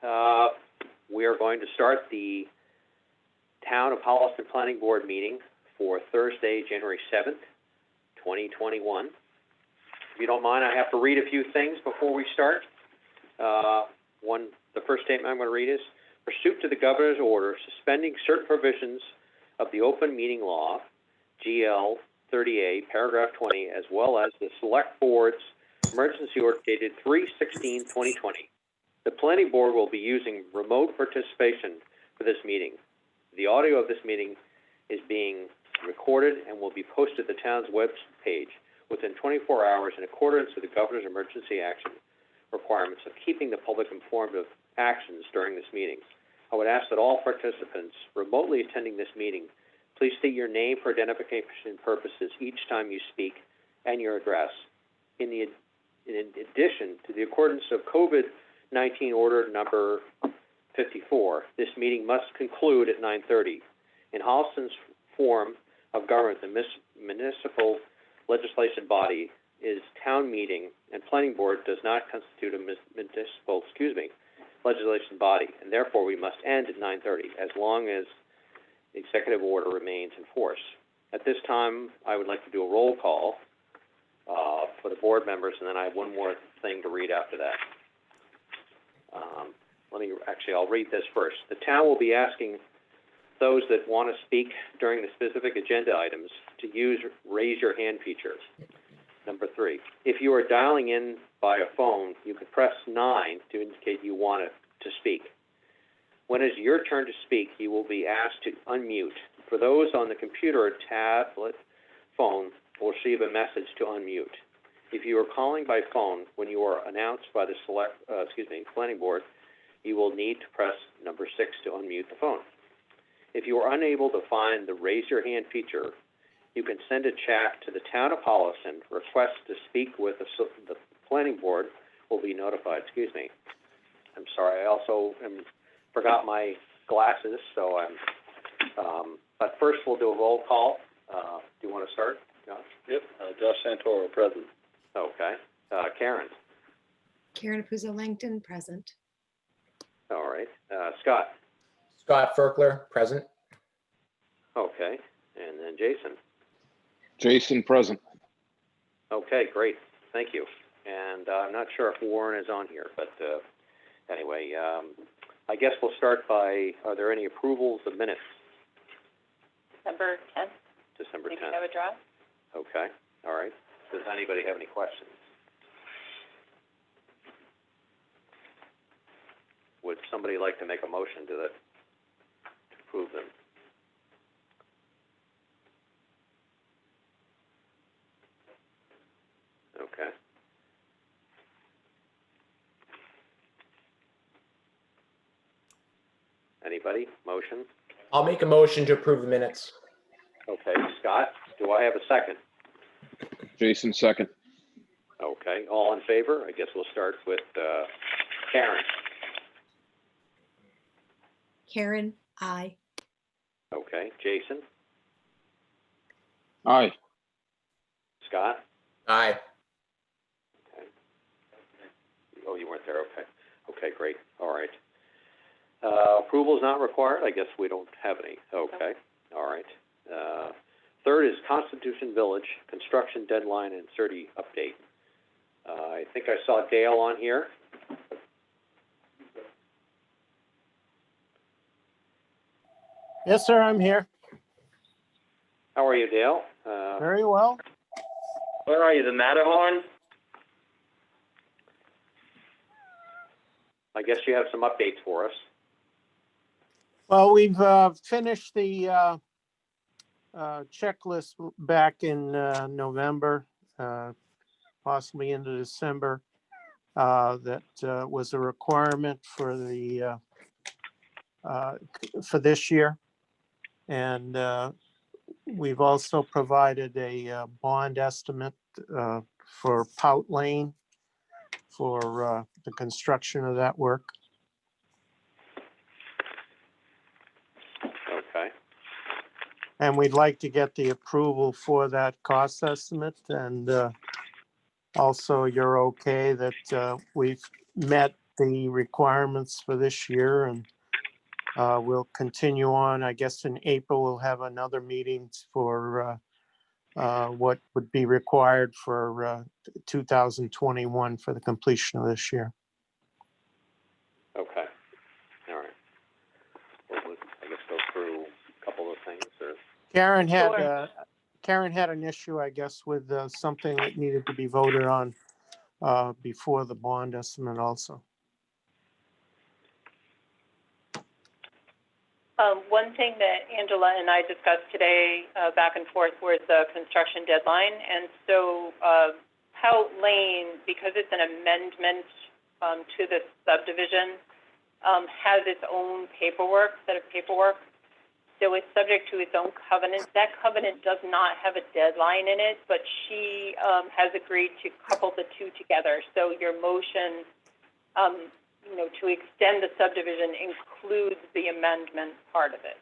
We are going to start the Town of Holliston Planning Board meeting for Thursday, January 7th, 2021. If you don't mind, I have to read a few things before we start. The first statement I'm going to read is, pursuant to the Governor's order suspending certain provisions of the Open Meeting Law, GL 30A, paragraph 20, as well as the Select Board's emergency order dated 3/16/2020. The Planning Board will be using remote participation for this meeting. The audio of this meeting is being recorded and will be posted to the town's web page within 24 hours in accordance with the Governor's emergency action requirements of keeping the public informed of actions during this meeting. I would ask that all participants remotely attending this meeting please state your name for identification purposes each time you speak and your address. In addition to the accordance of COVID-19 order number 54, this meeting must conclude at 9:30. In Holliston's form of government, the municipal legislation body is town meeting, and planning board does not constitute a municipal, legislation body, and therefore we must end at 9:30 as long as the executive order remains in force. At this time, I would like to do a roll call for the board members, and then I have one more thing to read after that. I'll read this first. The town will be asking those that want to speak during the specific agenda items to use raise your hand feature. Number 3, if you are dialing in by a phone, you can press 9 to indicate you want to speak. When it is your turn to speak, you will be asked to unmute. For those on the computer or tablet phone, will receive a message to unmute. If you are calling by phone when you are announced by the planning board, you will need to press number 6 to unmute the phone. If you are unable to find the raise your hand feature, you can send a chat to the Town of Holliston. Request to speak with the planning board will be notified. I'm sorry, I also forgot my glasses, so but first we'll do a roll call. Do you want to start, Josh? Yep, Josh Santoro, present. Okay. Karen? Karen Apuzzo-Langton, present. All right. Scott? Scott Ferkler, present. Okay. And then Jason? Jason, present. Okay, great. Thank you. And I'm not sure if Warren is on here, but anyway, I guess we'll start by, are there any approvals of minutes? December 10th. December 10th. You can have a draw. Okay. All right. Does anybody have any questions? Would somebody like to make a motion to approve them? Okay. Anybody? Motion? I'll make a motion to approve the minutes. Okay. Scott, do I have a second? Jason, second. Okay. All in favor? I guess we'll start with Karen. Karen, aye. Okay. Jason? Aye. Scott? Aye. Okay. Oh, you weren't there. Okay. Okay, great. All right. Approval is not required. I guess we don't have any. Okay. All right. Third is Constitution Village construction deadline and CERTI update. I think I saw Dale on here. Yes, sir, I'm here. How are you, Dale? Very well. Where are you, the Matterhorn? I guess you have some updates for us. Well, we've finished the checklist back in November, possibly into December. That was a requirement for the for this year, and we've also provided a bond estimate for Pout Lane for the construction of that work. Okay. And we'd like to get the approval for that cost estimate, and also you're okay that we've met the requirements for this year, and we'll continue on. I guess in April, we'll have another meeting for what would be required for 2021 for the completion of this year. Okay, all right. We'll, I guess, go through a couple of things, or, Karen had an issue, I guess, with something that needed to be voted on before the bond estimate also. One thing that Angela and I discussed today, back and forth, was the construction deadline. And so, Pout Lane, because it's an amendment to the subdivision, has its own set of paperwork. So it's subject to its own covenant. That covenant does not have a deadline in it, but she has agreed to couple the two together. So your motion, to extend the subdivision includes the amendment part of it.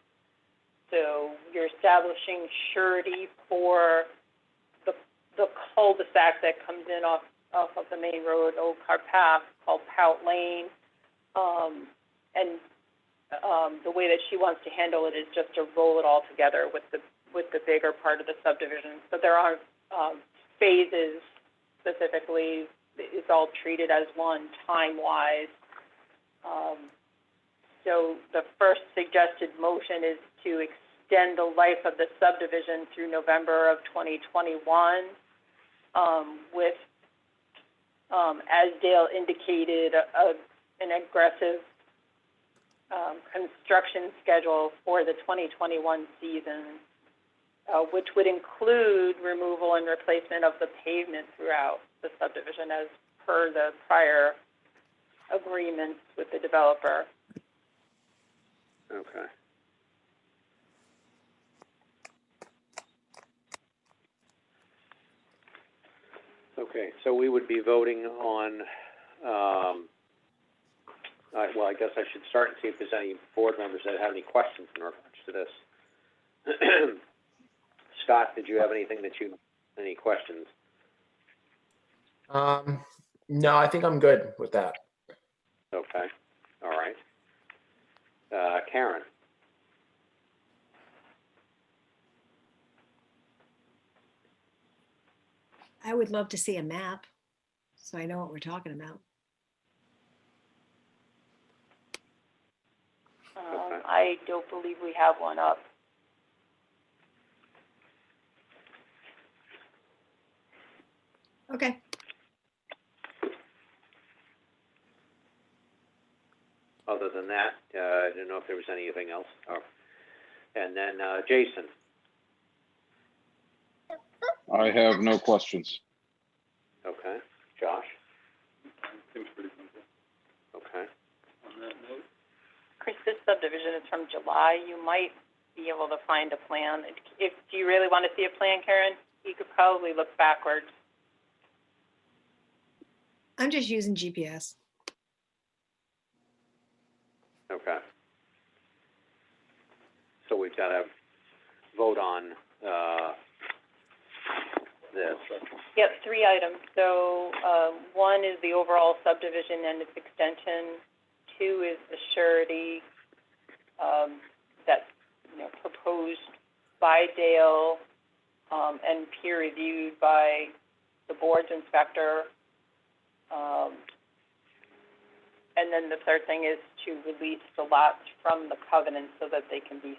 So you're establishing surety for the cul-de-sac that comes in off of the main road, Old Cart Path, called Pout Lane. The way that she wants to handle it is just to roll it all together with the bigger part of the subdivision. So there aren't phases specifically. It's all treated as one time-wise. So the first suggested motion is to extend the life of the subdivision through November of 2021 with, as Dale indicated, an aggressive construction schedule for the 2021 season, which would include removal and replacement of the pavement throughout the subdivision as per the prior agreements with the developer. okay. Okay, so we would be voting on, well, I guess I should start and see if there's any board members that have any questions in regards to this. Scott, did you have anything any questions? No, I think I'm good with that. Okay, all right. Karen? I would love to see a map, so I know what we're talking about. Okay. I don't believe we have one up. Okay. Other than that, I didn't know if there was anything else. Oh. And then Jason? I have no questions. Okay. Josh? Seems pretty simple. Okay. On that note, Chris, this subdivision is from July. You might be able to find a plan. Do you really want to see a plan, Karen? You could probably look backwards. I'm just using GPS. Okay. So we've got to vote on this. Yep, 3 items. So one is the overall subdivision and its extension. 2 is the surety that's proposed by Dale and peer reviewed by the board's inspector. And then the third thing is to release the lots from the covenant so that they can be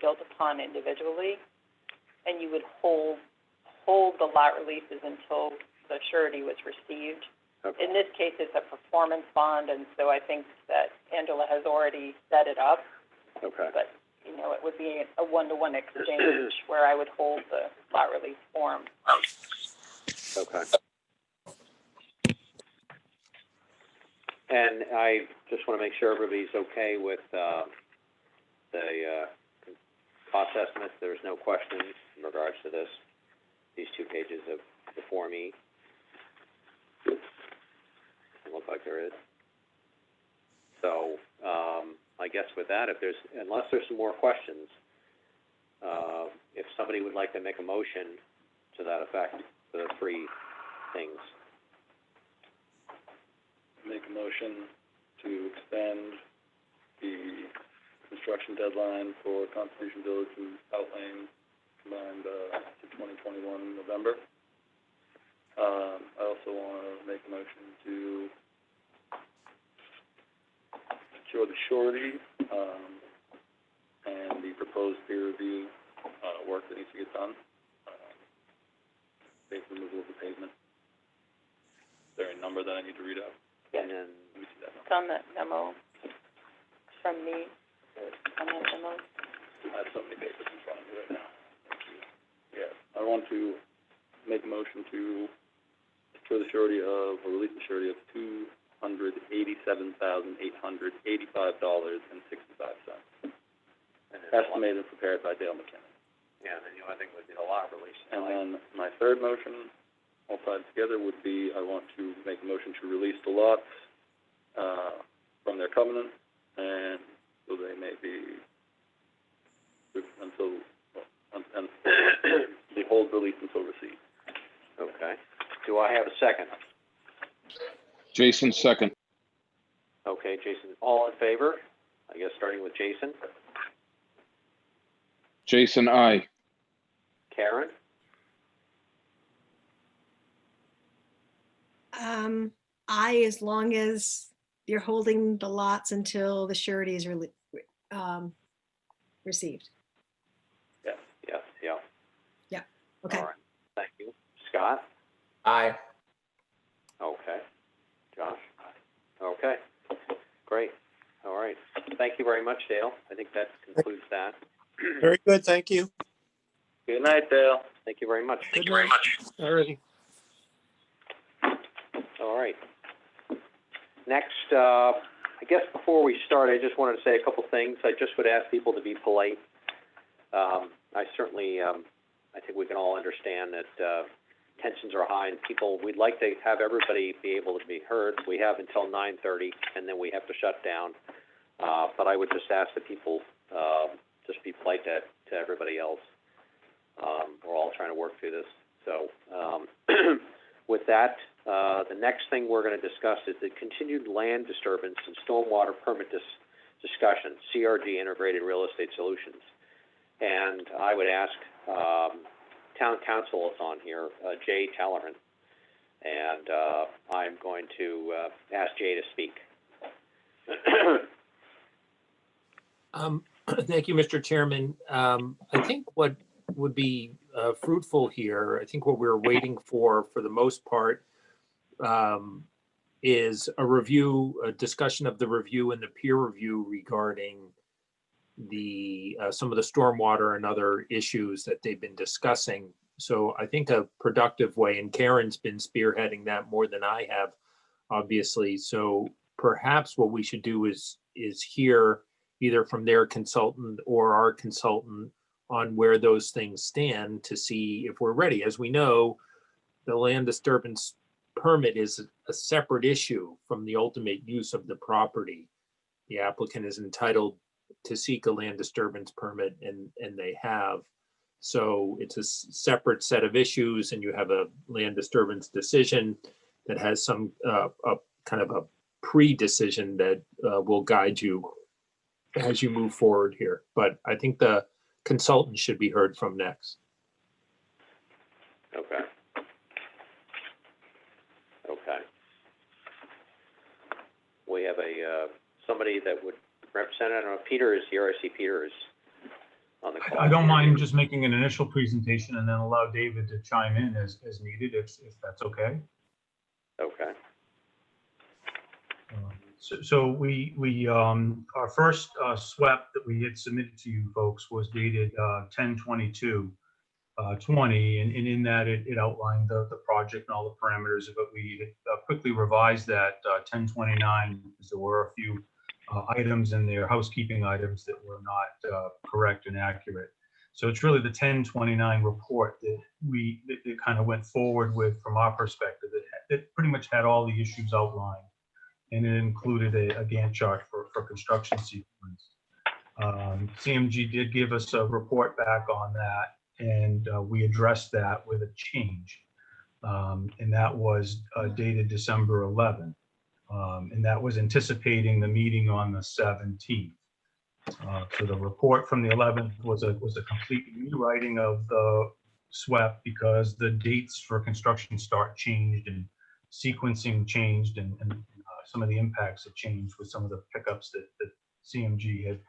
built upon individually. And you would hold the lot releases until the surety was received. Okay. In this case, it's a performance bond, and so I think that Angela has already set it up. Okay. But, it would be a one-to-one exchange where I would hold the lot release form. Okay. And I just want to make sure everybody's okay with the cost estimates. There's no questions in regards to these 2 pages before me. Doesn't look like there is. So I guess with that, unless there's some more questions, if somebody would like to make a motion to that effect for the 3 things. make a motion to extend the construction deadline for Constitution Village and Out Lane combined, to 2021 November. I also want to make a motion to secure the surety, and the proposed peer review, work that needs to get done. Base removal of the pavement. Is there a number that I need to read out? And then, Let me see that It's number. on that memo from me, on that memo. I have so many papers in front of me right now. Thank you. Yeah, I want to make a motion to secure the surety of, or release the surety of $287,885.65. Estimated and prepared by Dale McKinnon. yeah, and then the other thing would be the lot release. And then my third motion, all tied together, would be I want to make a motion to release the lots, from their covenant, and so they may be, until, and the hold release until receipt. Okay. Do I have a second? Jason, second. Okay, Jason, all in favor? I guess starting with Jason. Jason, aye. Karen? As long as you're holding the lots until the surety is received. Yes, yeah. Okay. All right, thank you. Scott? Aye. Okay. Josh? Okay, great. All right. Thank you very much, Dale. I think that concludes that. Very good, thank you. Good night, Dale. Thank you very much. Thank you very much. All righty. All right. Next, I guess before we start, I just wanted to say a couple things. I just would ask people to be polite. I certainly, I think we can all understand that tensions are high and people, we'd like to have everybody be able to be heard. We have until 9:30 and then we have to shut down. But I would just ask that people just be polite to everybody else. We're all trying to work through this. So with that, the next thing we're going to discuss is the continued land disturbance and stormwater permit discussion, CRG Integrated Real Estate Solutions. And I would ask, Town Council is on here, Jay Telleran, and I'm going to ask Jay to speak. Thank you, Mr. Chairman. I think what would be fruitful here, I think what we're waiting for the most part, is a discussion of the review and the peer review regarding the some of the stormwater and other issues that they've been discussing. So I think a productive way, and Karen's been spearheading that more than I have, obviously. So perhaps what we should do is hear either from their consultant or our consultant on where those things stand to see if we're ready. As we know, the land disturbance permit is a separate issue from the ultimate use of the property. The applicant is entitled to seek a land disturbance permit, and they have. So it's a separate set of issues, and you have a land disturbance decision that has some a kind of a pre-decision that will guide you as you move forward here. But I think the consultant should be heard from next. Okay. Okay. We have somebody that would represent, I don't know, Peter is here. I see Peter is on the call. I don't mind just making an initial presentation and then allow David to chime in as needed, if that's okay. Okay. So we our first SWEP that we had submitted to you folks was dated 10/22/20, and in that it outlined the project and all the parameters of it. We had quickly revised that 10/29 because there were a few items in there, housekeeping items that were not correct and accurate. So it's really the 10/29 report that it kind of went forward with from our perspective. It pretty much had all the issues outlined, and it included a Gantt chart for construction sequence. CMG did give us a report back on that, and we addressed that with a change. And that was dated December 11. And that was anticipating the meeting on the 17th. So the report from the 11th was a complete rewriting of the SWEP because the dates for construction start changed and sequencing changed, and some of the impacts have changed with some of the pickups that CMG had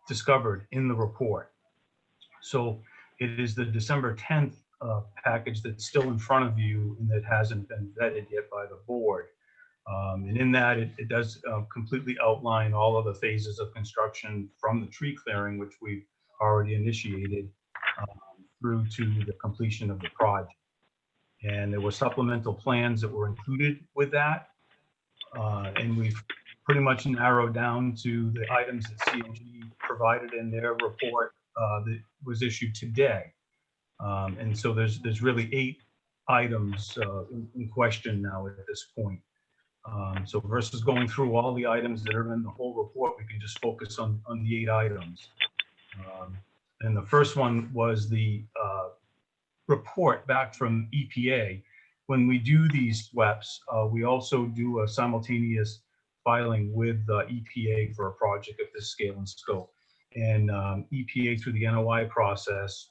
discovered in the report. So it is the December 10th package that's still in front of you and that hasn't been vetted yet by the board. And in that, it does completely outline all of the phases of construction from the tree clearing, which we've already initiated, through to the completion of the project. And there were supplemental plans that were included with that. And we've pretty much narrowed down to the items that CMG provided in their report that was issued today. And so there's really 8 items in question now at this point. So versus going through all the items that are in the whole report, we can just focus on the 8 items. And the first one was the report back from EPA. When we do these SWEPs, we also do a simultaneous filing with EPA for a project of this scale and scope. And EPA, through the NOI process,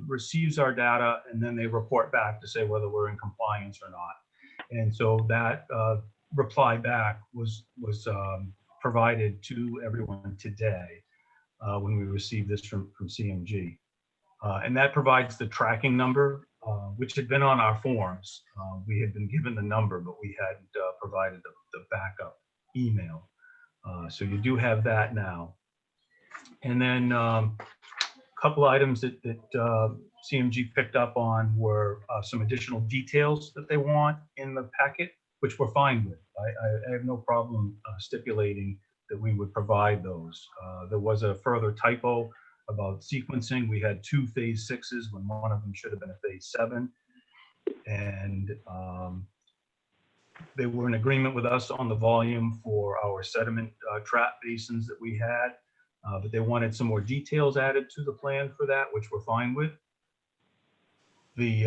receives our data, and then they report back to say whether we're in compliance or not. And so that reply back was provided to everyone today when we received this from CMG. And that provides the tracking number, which had been on our forms. We had been given the number, but we hadn't provided the backup email. So you do have that now. And then a couple items that CMG picked up on were some additional details that they want in the packet, which we're fine with. I have no problem stipulating that we would provide those. There was a further typo about sequencing. We had 2 phase 6s when one of them should have been a phase 7. And they were in agreement with us on the volume for our sediment trap basins that we had, but they wanted some more details added to the plan for that, which we're fine with. The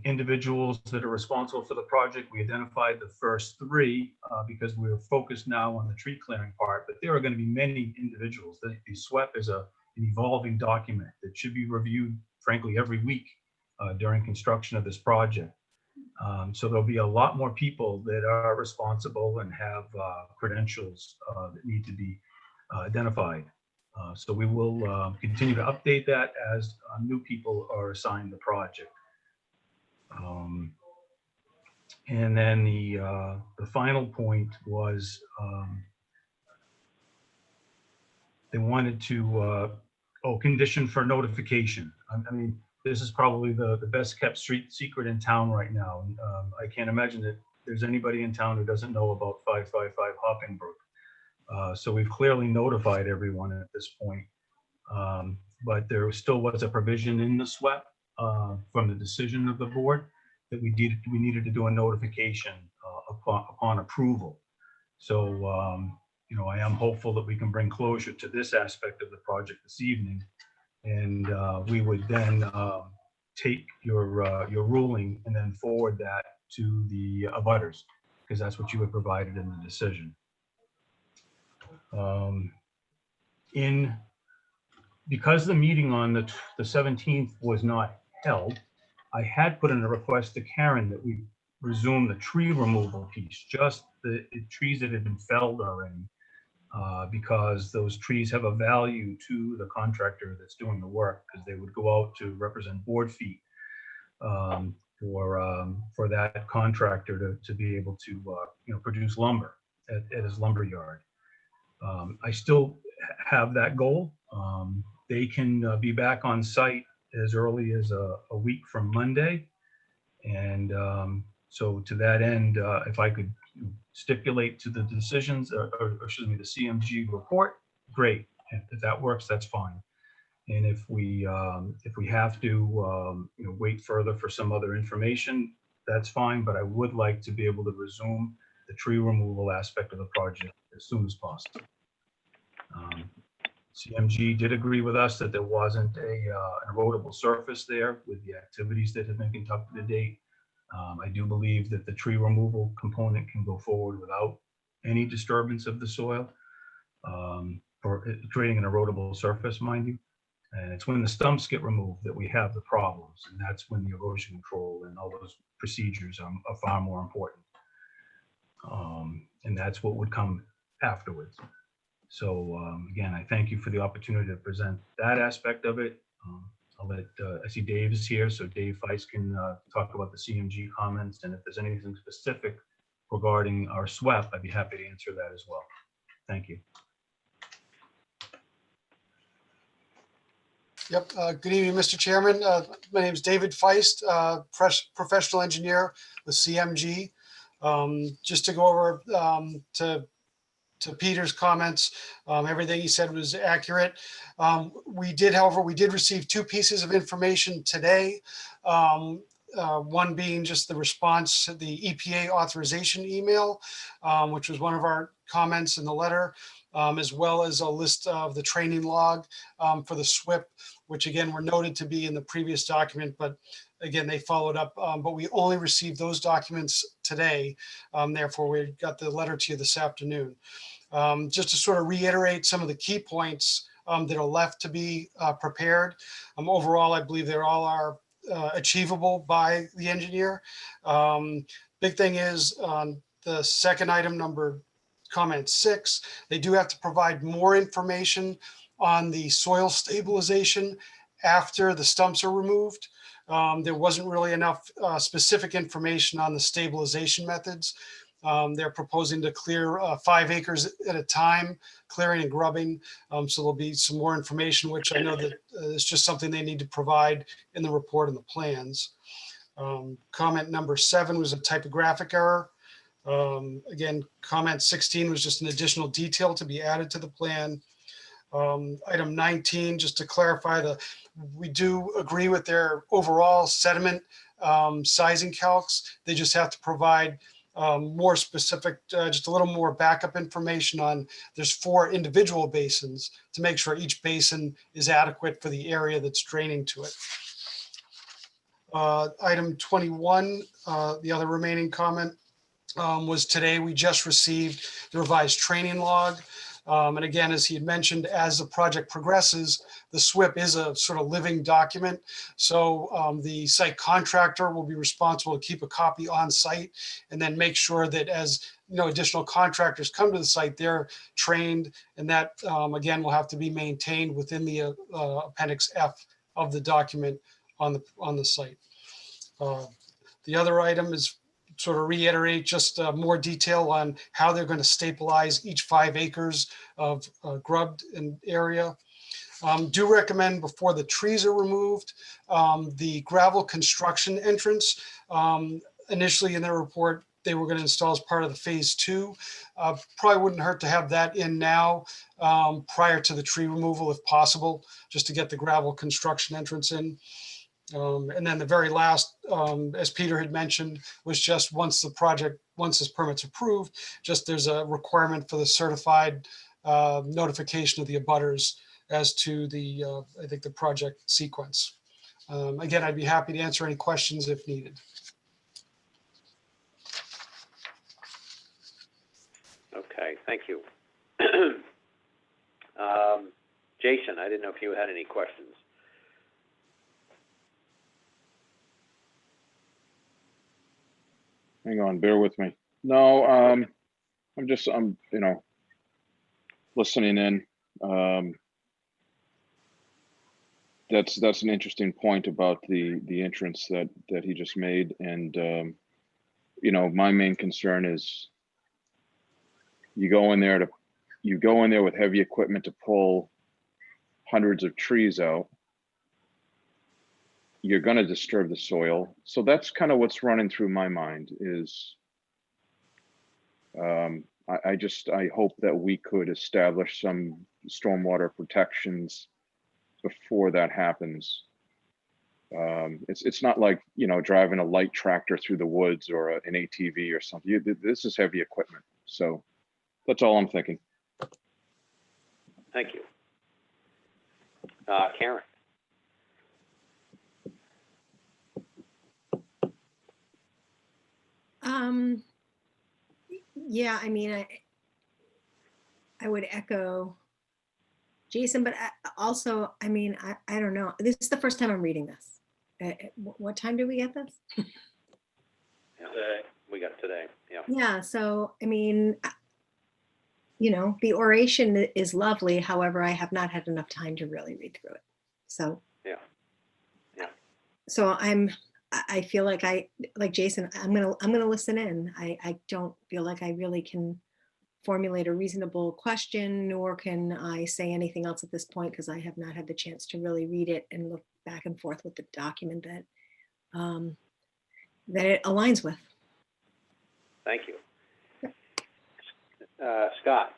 individuals that are responsible for the project, we identified the first 3 because we were focused now on the tree clearing part, but there are going to be many individuals. The SWEP is an evolving document that should be reviewed, frankly, every week during construction of this project. So there'll be a lot more people that are responsible and have credentials that need to be identified. So we will continue to update that as new people are assigned the project. And then the final point was they wanted to condition for notification. I mean, this is probably the best kept street secret in town right now. And I can't imagine that there's anybody in town who doesn't know about 555 Hoppingbrook. So we've clearly notified everyone at this point. But there still was a provision in the SWEP from the decision of the board that we needed to do a notification upon approval. So, you know, I am hopeful that we can bring closure to this aspect of the project this evening. And we would then take your ruling and then forward that to the abutters, because that's what you had provided in the decision. Because the meeting on the 17th was not held, I had put in a request to Karen that we resume the tree removal piece, just the trees that had been felled already, because those trees have a value to the contractor that's doing the work, because they would go out to represent board feet for that contractor to be able to you know, produce lumber at his lumber yard. I still have that goal. They can be back on site as early as a week from Monday. And so to that end, if I could stipulate to the decisions, or excuse me, the CMG report, great. If that works, that's fine. And if we have to you know, wait further for some other information, that's fine. But I would like to be able to resume the tree removal aspect of the project as soon as possible. CMG did agree with us that there wasn't an erodible surface there with the activities that have been conducted to date. I do believe that the tree removal component can go forward without any disturbance of the soil, for creating an erodible surface, mind you. And it's when the stumps get removed that we have the problems. And that's when the erosion control and all those procedures are far more important. And that's what would come afterwards. So again, I thank you for the opportunity to present that aspect of it. I'll let, I see Dave is here, so Dave Feist can talk about the CMG comments. And if there's anything specific regarding our SWEP, I'd be happy to answer that as well. Thank you. Yep. Good evening, Mr. Chairman. My name is David Feist, professional engineer with CMG. Just to go over to Peter's comments, everything he said was accurate. However, we did receive two pieces of information today. One being just the response to the EPA authorization email, which was one of our comments in the letter, as well as a list of the training log for the SWIP, which again were noted to be in the previous document, but again, they followed up, but we only received those documents today. Therefore, we got the letter to you this afternoon. Just to sort of reiterate some of the key points that are left to be prepared. Overall, I believe they all are achievable by the engineer. Big thing is on the second item, comment 6, they do have to provide more information on the soil stabilization after the stumps are removed. There wasn't really enough specific information on the stabilization methods. They're proposing to clear 5 acres at a time, clearing and grubbing. So there'll be some more information, which I know that it's just something they need to provide in the report and the plans. Comment number 7 was a typographic error. Again, comment 16 was just an additional detail to be added to the plan. Item 19, just to clarify, we do agree with their overall sediment sizing calcs. They just have to provide more specific, just a little more backup information on, there's 4 individual basins to make sure each basin is adequate for the area that's draining to it. Item 21, the other remaining comment was today we just received the revised training log. And again, as he had mentioned, as the project progresses, the SWIP is a sort of living document. So the site contractor will be responsible to keep a copy on site and then make sure that as additional contractors come to the site, they're trained, and that again will have to be maintained within the Appendix F of the document on the site. The other item is sort of reiterate just more detail on how they're going to stabilize each 5 acres of grubbed area. Do recommend before the trees are removed, the gravel construction entrance. Initially in their report, they were going to install as part of the phase 2. Probably wouldn't hurt to have that in now prior to the tree removal if possible, just to get the gravel construction entrance in. And then the very last, as Peter had mentioned, was just once this permit's approved, just there's a requirement for the certified notification of the abutters as to the, I think the project sequence. Again, I'd be happy to answer any questions if needed. Okay, thank you. Jason, I didn't know if you had any questions. Hang on, bear with me. No, I'm listening in. That's an interesting point about the entrance that he just made. And, my main concern is you go in there with heavy equipment to pull hundreds of trees out. You're going to disturb the soil. So that's kind of what's running through my mind is I hope that we could establish some stormwater protections before that happens. It's not like, driving a light tractor through the woods or an ATV or something. This is heavy equipment. So that's all I'm thinking. Thank you. Karen. Yeah, I mean, I would echo Jason, but also, I mean, I don't know. This is the first time I'm reading this. What time did we get this? Yeah, we got it today, yeah. Yeah, so, I mean, you know, the oration is lovely. However, I have not had enough time to really read through it. So, Yeah. so I feel like like Jason, I'm gonna listen in. I don't feel like I really can formulate a reasonable question, nor can I say anything else at this point because I have not had the chance to really read it and look back and forth with the document that it aligns with. Thank you. Scott?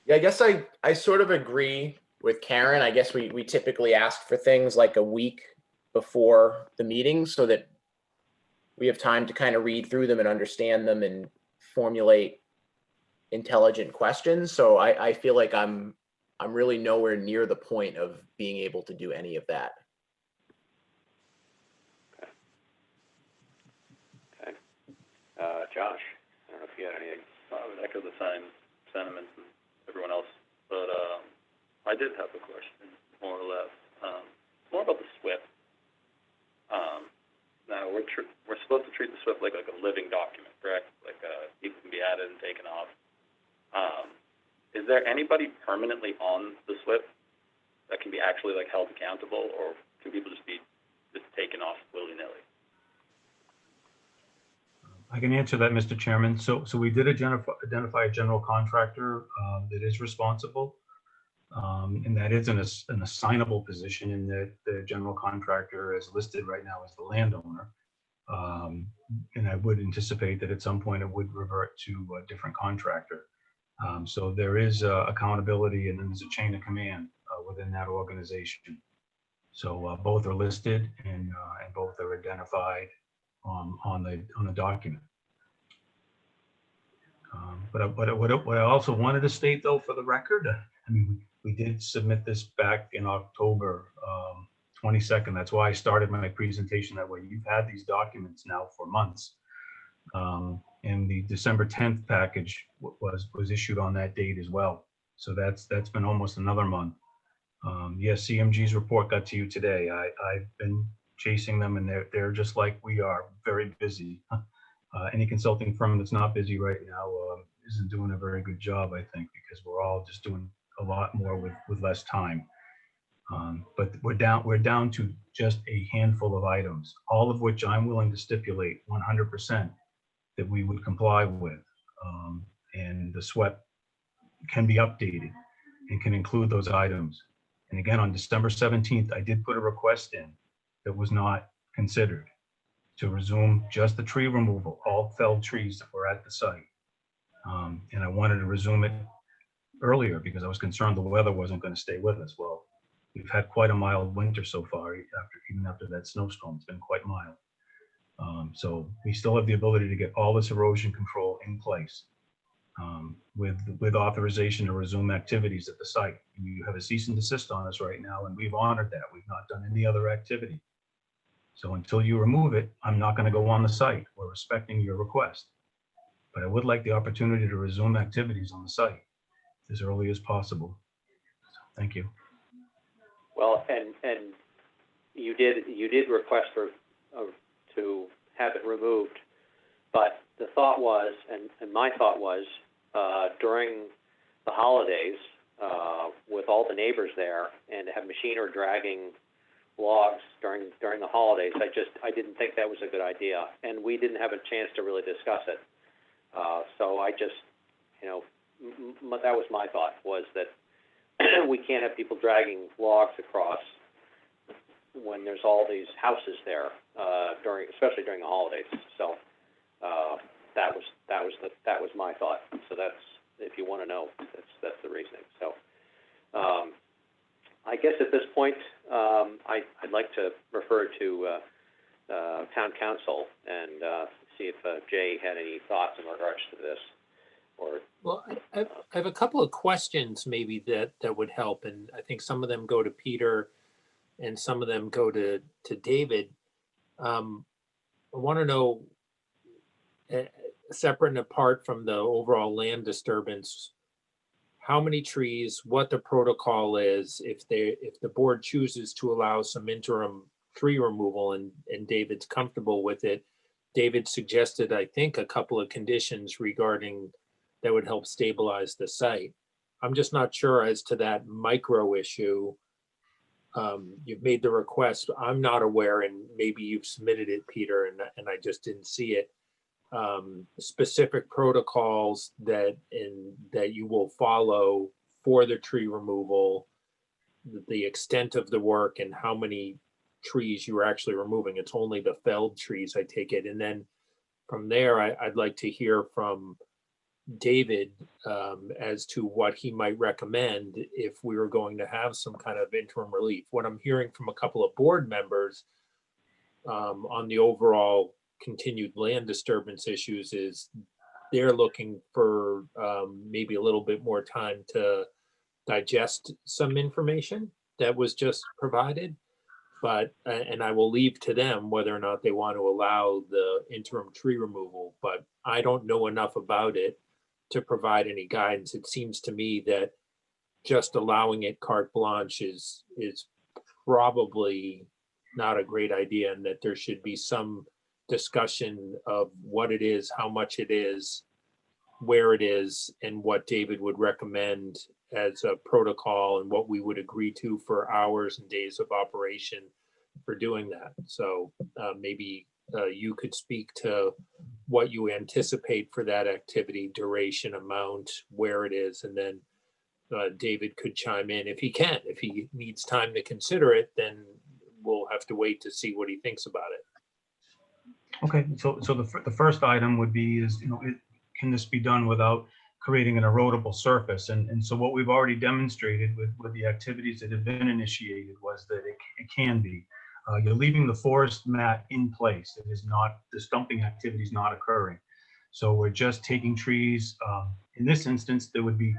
Yeah, I guess I sort of agree with Karen. I guess we typically ask for things like a week before the meeting so that we have time to kind of read through them and understand them and formulate intelligent questions. So I feel like I'm really nowhere near the point of being able to do any of that. Okay. Josh, I don't know if you had anything. I would echo the same sentiments and everyone else, but I did have a question, more or less. It's more about the SWIP. Now we're supposed to treat the SWIP like a living document, correct? Like it can be added and taken off. Is there anybody permanently on the SWIP that can be actually like held accountable, or can people just be taken off willy-nilly? I can answer that, Mr. Chairman. So we did identify a general contractor that is responsible, and that is an assignable position in that the general contractor is listed right now as the landowner. And I would anticipate that at some point it would revert to a different contractor. So there is accountability, and then there's a chain of command within that organization. So both are listed and both are identified on the document. But what I also wanted to state, though, for the record, I mean, we did submit this back in October 22nd. That's why I started my presentation that way. You've had these documents now for months. And the December 10th package was issued on that date as well. So that's been almost another month. Yes, CMG's report got to you today. I've been chasing them, and they're just like we are, very busy. Any consulting firm that's not busy right now isn't doing a very good job, I think, because we're all just doing a lot more with less time. But we're down to just a handful of items, all of which I'm willing to stipulate 100% that we would comply with. And the SWEP can be updated and can include those items. And again, on December 17th, I did put a request in that was not considered to resume just the tree removal, all felled trees that were at the site. And I wanted to resume it earlier because I was concerned the weather wasn't going to stay with us. Well, we've had quite a mild winter so far, even after that snowstorm. It's been quite mild. So we still have the ability to get all this erosion control in place with authorization to resume activities at the site. You have a cease and desist on us right now, and we've honored that. We've not done any other activity. So until you remove it, I'm not going to go on the site. We're respecting your request. But I would like the opportunity to resume activities on the site as early as possible. So, thank you. Well, and you did request to have it removed, but the thought was, and my thought was, during the holidays, with all the neighbors there, and to have machinery dragging logs during the holidays, I didn't think that was a good idea, and we didn't have a chance to really discuss it. So I just, that was my thought, was that we can't have people dragging logs across when there's all these houses there, especially during the holidays. So that was my thought. So that's, if you want to know, that's the reasoning. So I guess at this point, I'd like to refer to town council and see if Jay had any thoughts in regards to this. Well, I have a couple of questions maybe that would help, and I think some of them go to Peter and some of them go to David. I want to know separate and apart from the overall land disturbance, how many trees, what the protocol is, if the board chooses to allow some interim tree removal and David's comfortable with it. David suggested, I think, a couple of conditions regarding that would help stabilize the site. I'm just not sure as to that micro issue. You've made the request. I'm not aware, and maybe you've submitted it, Peter, and I just didn't see it. Specific protocols that you will follow for the tree removal, the extent of the work, and how many trees you're actually removing. It's only the felled trees, I take it. And then from there, I'd like to hear from David as to what he might recommend if we were going to have some kind of interim relief. What I'm hearing from a couple of board members on the overall continued land disturbance issues is they're looking for maybe a little bit more time to digest some information that was just provided. But, and I will leave to them whether or not they want to allow the interim tree removal, but I don't know enough about it to provide any guidance. It seems to me that just allowing it carte blanche is probably not a great idea, and that there should be some discussion of what it is, how much it is, where it is, and what David would recommend as a protocol and what we would agree to for hours and days of operation for doing that. So maybe you could speak to what you anticipate for that activity, duration, amount, where it is, and then David could chime in if he can. If he needs time to consider it, then we'll have to wait to see what he thinks about it. Okay, so the first item would be is, can this be done without creating an erodible surface? And so what we've already demonstrated with the activities that have been initiated was that it can be. You're leaving the forest mat in place. It is not, the stumping activity is not occurring. So we're just taking trees. In this instance, there would be,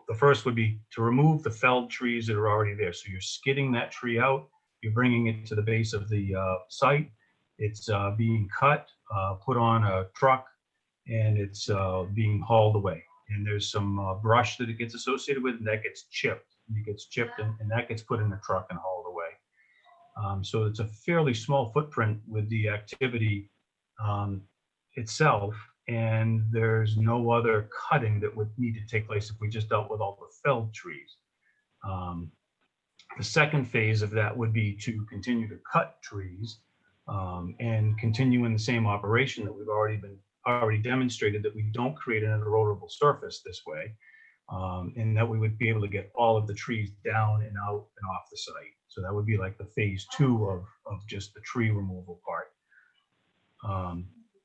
the first would be to remove the felled trees that are already there. So you're skidding that tree out, you're bringing it to the base of the site. It's being cut, put on a truck, and it's being hauled away. And there's some brush that it gets associated with, and that gets chipped. And it gets chipped, and that gets put in the truck and hauled away. So it's a fairly small footprint with the activity itself, and there's no other cutting that would need to take place if we just dealt with all the felled trees. The second phase of that would be to continue to cut trees and continue in the same operation that we've already demonstrated, that we don't create an erodible surface this way, and that we would be able to get all of the trees down and out and off the site. So that would be like the phase 2 of just the tree removal part.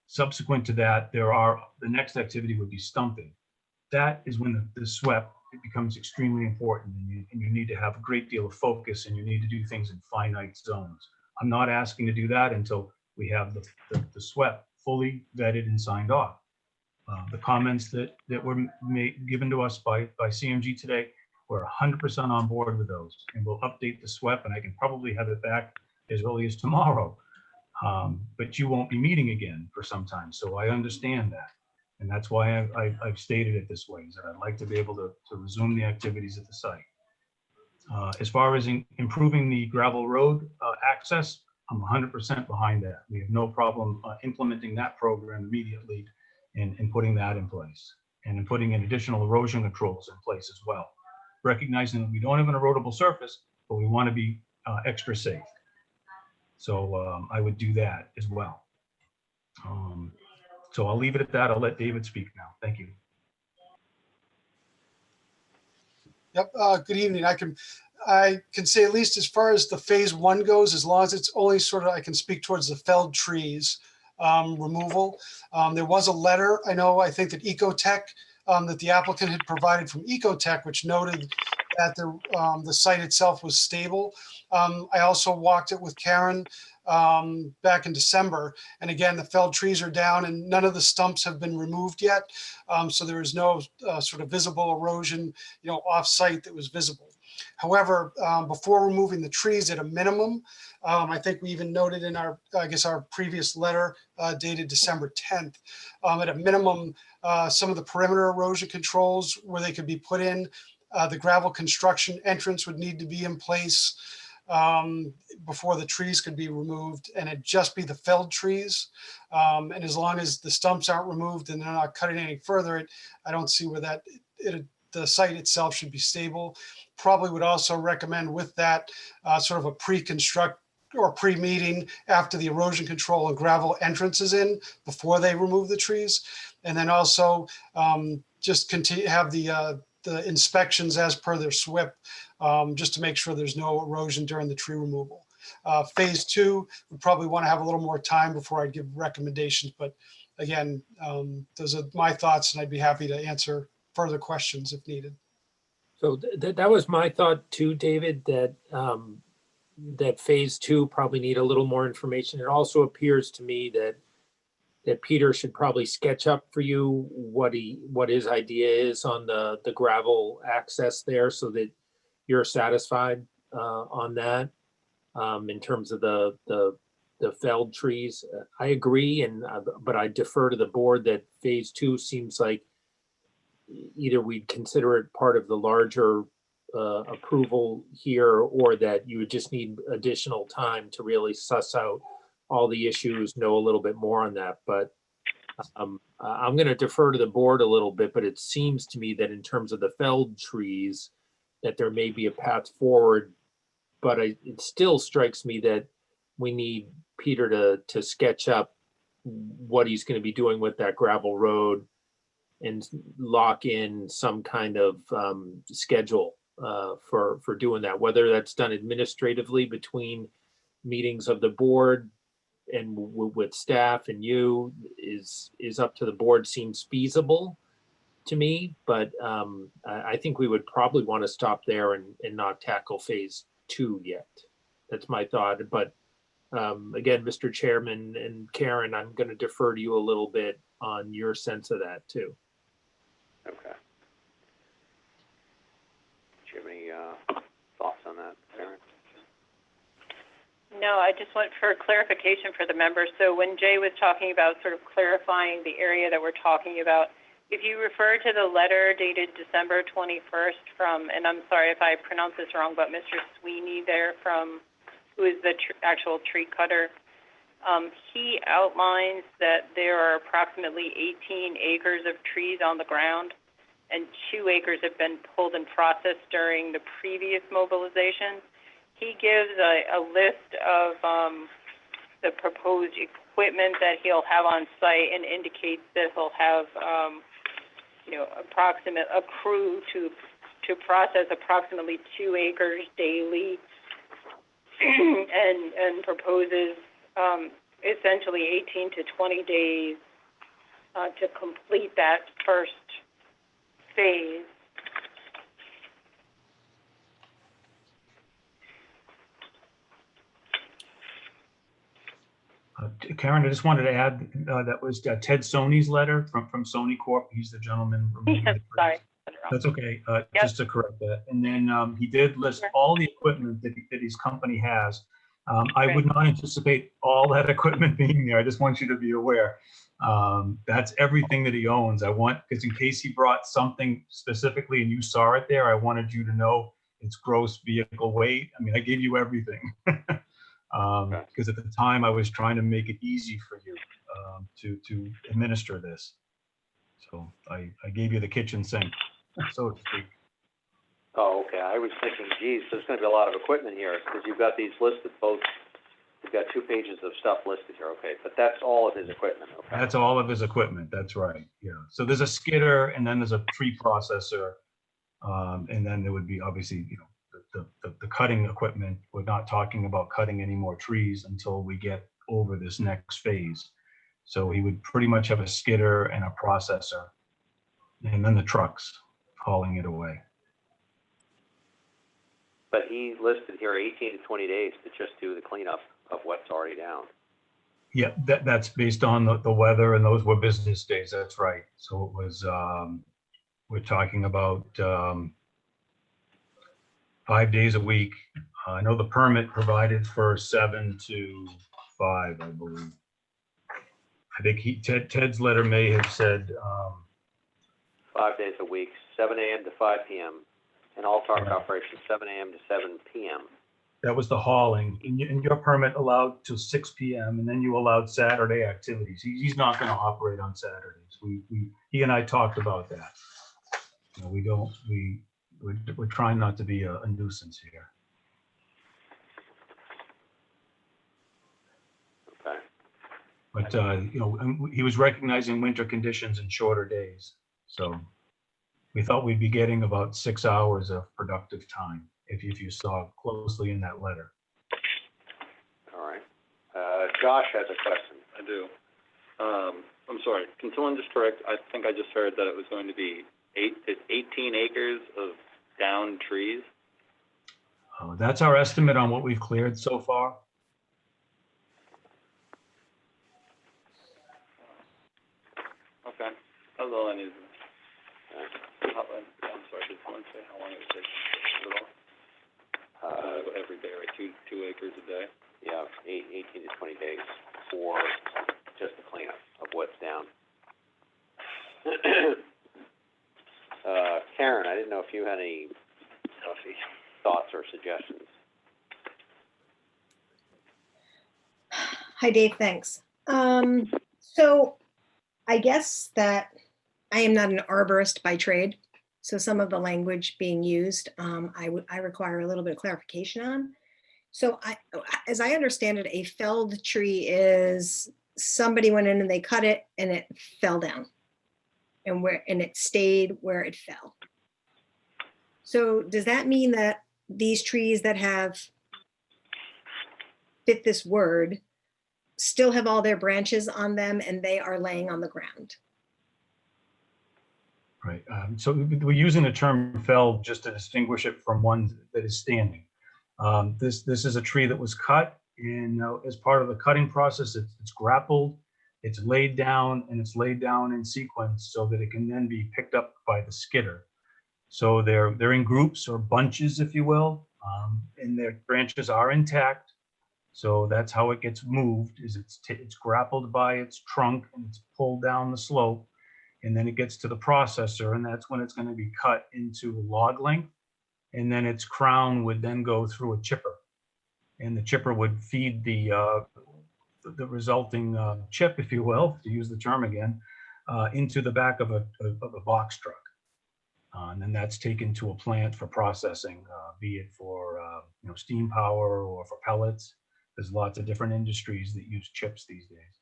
Subsequent to that, the next activity would be stumping. That is when the swept, it becomes extremely important, and you need to have a great deal of focus, and you need to do things in finite zones. I'm not asking to do that until we have the swept fully vetted and signed off. The comments that were given to us by CMG today, we're 100% on board with those, and we'll update the SWEP, and I can probably have it back as early as tomorrow. But you won't be meeting again for some time, so I understand that, and that's why I've stated it this way, is that I'd like to be able to resume the activities at the site. As far as improving the gravel road access, I'm 100% behind that. We have no problem implementing that program immediately and putting that in place, and in putting in additional erosion controls in place as well. Recognizing that we don't have an erodible surface, but we want to be extra safe. So I would do that as well. So I'll leave it at that. I'll let David speak now. Thank you. Yep, good evening. I can say, at least as far as the phase 1 goes, as long as it's only sort of, I can speak towards the felled trees removal. There was a letter, I think that Ecotech, that the applicant had provided from Ecotech, which noted that the site itself was stable. I also walked it with Karen back in December. And again, the felled trees are down and none of the stumps have been removed yet. So there is no sort of visible erosion, off site that was visible. However, before removing the trees at a minimum, I think we even noted in our, I guess, our previous letter dated December 10th, at a minimum, some of the perimeter erosion controls where they could be put in, the gravel construction entrance would need to be in place before the trees could be removed, and it'd just be the felled trees. And as long as the stumps aren't removed and they're not cutting any further, I don't see where that, the site itself should be stable. Probably would also recommend with that sort of a pre-construct or pre-meeting after the erosion control and gravel entrance is in before they remove the trees. And then also just continue, have the inspections as per their SWIP, just to make sure there's no erosion during the tree removal. Phase 2, we probably want to have a little more time before I give recommendations. But again, those are my thoughts, and I'd be happy to answer further questions if needed. So that was my thought too, David, that that phase 2 probably need a little more information. It also appears to me that Peter should probably sketch up for you what his idea is on the gravel access there, so that you're satisfied on that in terms of the felled trees. I agree, but I defer to the board that phase 2 seems like either we'd consider it part of the larger approval here, or that you would just need additional time to really suss out all the issues, know a little bit more on that. But I'm going to defer to the board a little bit, but it seems to me that in terms of the felled trees, that there may be a path forward. But it still strikes me that we need Peter to sketch up what he's going to be doing with that gravel road and lock in some kind of schedule for doing that, whether that's done administratively between meetings of the board and with staff and you is up to the board. Seems feasible to me, but I think we would probably want to stop there and not tackle phase 2 yet. That's my thought. But again, Mr. Chairman and Karen, I'm going to defer to you a little bit on your sense of that too. Okay. Do you have any thoughts on that, Karen? No, I just want for clarification for the members. So when Jay was talking about sort of clarifying the area that we're talking about, if you refer to the letter dated December 21st from, and I'm sorry if I pronounce this wrong, but Mr. Sweeney there from, who is the actual tree cutter, he outlines that there are approximately 18 acres of trees on the ground, and 2 acres have been pulled and processed during the previous mobilization. He gives a list of the proposed equipment that he'll have on site and indicates that he'll have, a crew to process approximately 2 acres daily, and proposes essentially 18 to 20 days to complete that first phase. Karen, I just wanted to add that was Ted Sony's letter from Sony Corp. He's the gentleman. Sorry. That's okay. Yep. Just to correct that. And then he did list all the equipment that his company has. I would not anticipate all that equipment being there. I just want you to be aware. That's everything that he owns. Because in case he brought something specifically and you saw it there, I wanted you to know its gross vehicle weight. I mean, I gave you everything. Because at the time I was trying to make it easy for you to administer this. So I gave you the kitchen sink, so to speak. Oh, okay. I was thinking, geez, there's going to be a lot of equipment here because you've got these listed both. You've got 2 pages of stuff listed here. Okay, but that's all of his equipment. Okay. That's all of his equipment. That's right. Yeah. So there's a skidder, and then there's a tree processor, and then there would be obviously, the cutting equipment. We're not talking about cutting any more trees until we get over this next phase. So he would pretty much have a skidder and a processor, and then the trucks hauling it away. But he listed here 18 to 20 days to just do the cleanup of what's already down. Yeah, that's based on the weather, and those were business days. That's right. So it was, we're talking about, 5 days a week. I know the permit provided for 7 to 5, I believe. I think Ted's letter may have said, 5 days a week, 7 a.m. to 5 p.m. And all truck Yeah. operations, 7 a.m. to 7 p.m. that was the hauling. And your permit allowed till 6 p.m. and then you allowed Saturday activities. He's not going to operate on Saturdays. He and I talked about that. You know, we're trying not to be a nuisance here. Okay. But, you know, and he was recognizing winter conditions and shorter days. So we thought we'd be getting about 6 hours of productive time if you saw closely in that letter. All right. Josh has a question. I do. I'm sorry, can someone just correct, I think I just heard that it was going to be 18 acres of downed trees? That's our estimate on what we've cleared so far. Okay, that's all I needed. I'm sorry, did someone say how long it would take to do it all? Every day, right, 2 acres a day? Yeah, 18 to 20 days for just the cleanup of what's down. Karen, I didn't know if you had any thoughts or suggestions. Hi, Dave, thanks. So I guess that I am not an arborist by trade. So some of the language being used, I require a little bit of clarification on. So as I understand it, a felled tree is somebody went in and they cut it and it fell down and it stayed where it fell. So does that mean that these trees that have fit this word still have all their branches on them and they are laying on the ground? Right. So we're using the term felled just to distinguish it from one that is standing. This is a tree that was cut, and as part of the cutting process, it's grappled, it's laid down, and it's laid down in sequence so that it can then be picked up by the skidder. So they're in groups or bunches, if you will, and their branches are intact. So that's how it gets moved. Is it's grappled by its trunk and it's pulled down the slope. And then it gets to the processor, and that's when it's going to be cut into log length. And then its crown would then go through a chipper, and the chipper would feed the resulting chip, if you will, to use the term again, into the back of a box truck. And then that's taken to a plant for processing, be it for steam power or for pellets. There's lots of different industries that use chips these days.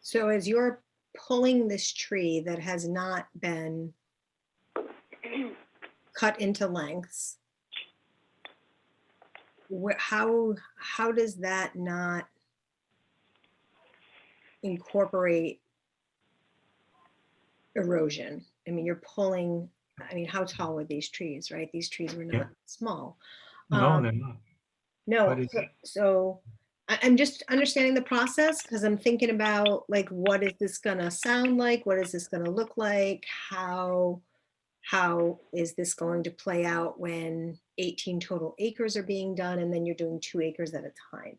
So as you're pulling this tree that has not been cut into lengths, how does that not incorporate erosion? I mean, you're pulling, I mean, how tall were these trees, right? These trees were not small. No, they're not. No, so I'm just understanding the process because I'm thinking about like, what is this gonna sound like? What is this gonna look like? How is this going to play out when 18 total acres are being done and then you're doing 2 acres at a time?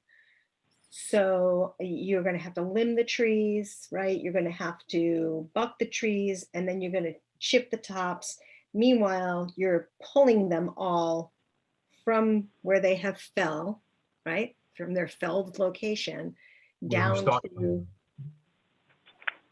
So you're gonna have to limb the trees, right? You're gonna have to buck the trees and then you're gonna chip the tops. Meanwhile, you're pulling them all from where they have fell, right? From their felled location down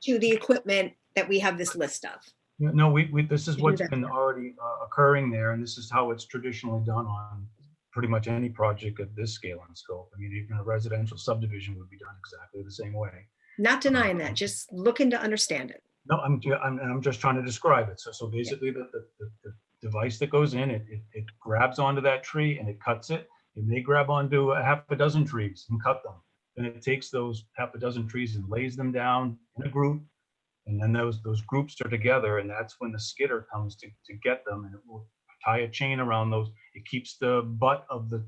to the equipment that we have this list of. No, this is what's been already occurring there, and this is how it's traditionally done on pretty much any project of this scale and scope. I mean, even a residential subdivision would be done exactly the same way. Not denying that, just looking to understand it. No, I'm just trying to describe it. So basically, the device that goes in, it grabs onto that tree and it cuts it. It may grab onto a half a dozen trees and cut them. Then it takes those half a dozen trees and lays them down in a group. And then those groups are together, and that's when the skidder comes to get them, and it will tie a chain around those. It keeps the butt of the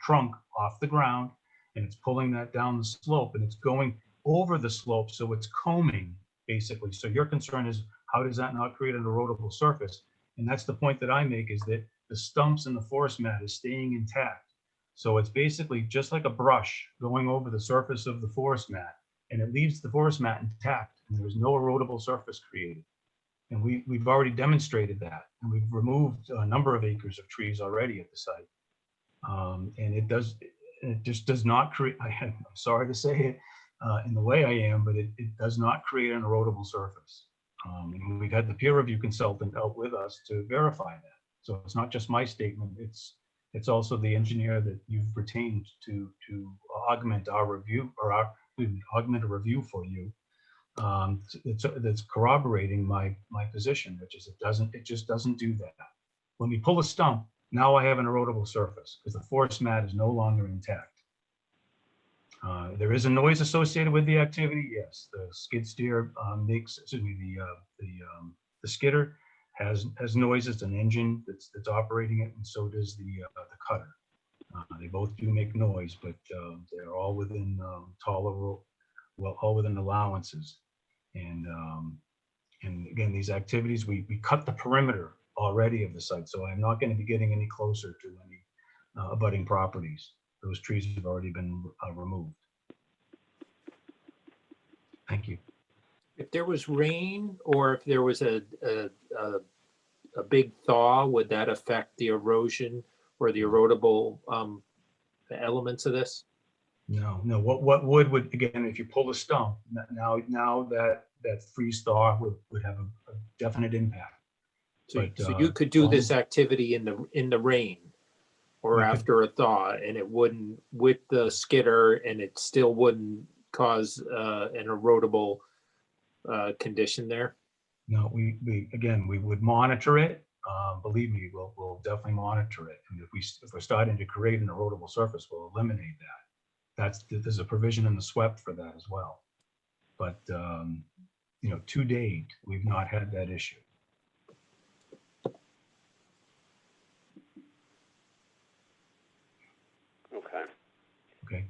trunk off the ground, and it's pulling that down the slope, and it's going over the slope, so it's combing basically. So your concern is, how does that not create an erodible surface? And that's the point that I make, is that the stumps and the forest mat is staying intact. So it's basically just like a brush going over the surface of the forest mat, and it leaves the forest mat intact, and there's no erodible surface created. And we've already demonstrated that, and we've removed a number of acres of trees already at the site. And it just does not create, I'm sorry to say it in the way I am, but it does not create an erodible surface. And we've had the peer review consultant out with us to verify that. So it's not just my statement, it's also the engineer that you've retained to augment our review, or augment a review for you. That's corroborating my position, which is it just doesn't do that. When we pull a stump, now I have an erodible surface because the forest mat is no longer intact. There is a noise associated with the activity. Yes, the skid steer the skidder has noise. It's an engine that's operating it, and so does the cutter. They both do make noise, but they're all within tolerable, all within allowances. And again, these activities, we cut the perimeter already of the site, so I'm not going to be getting any closer to any abutting properties. Those trees have already been removed. Thank you. If there was rain, or if there was a big thaw, would that affect the erosion or the erodible elements of this? No. What would, again, if you pull the stump, now that freeze thaw would have a definite impact. So, But, so you could do this activity in the rain or after a thaw, and it wouldn't, with the skidder, and it still wouldn't cause an erodible condition there? No, we would monitor it. Believe me, we'll definitely monitor it. And if we're starting to create an erodible surface, we'll eliminate that. There's a provision in the SWEP for that as well. But to date, we've not had that issue. Okay. Okay.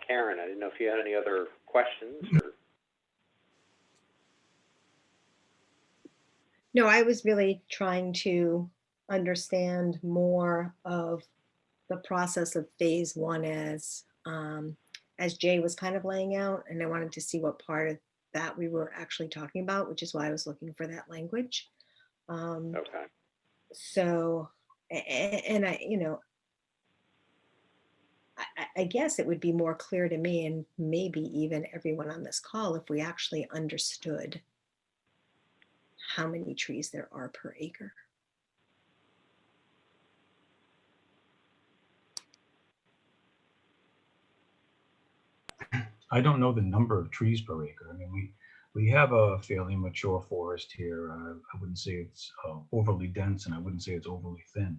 Karen, I didn't know if you had any other questions or. No, I was really trying to understand more of the process of phase one as Jay was kind of laying out, and I wanted to see what part of that we were actually talking about, which is why I was looking for that language. Okay. So, and I guess it would be more clear to me, and maybe even everyone on this call, if we actually understood how many trees there are per acre. I don't know the number of trees per acre. I mean, we have a fairly mature forest here. I wouldn't say it's overly dense, and I wouldn't say it's overly thin.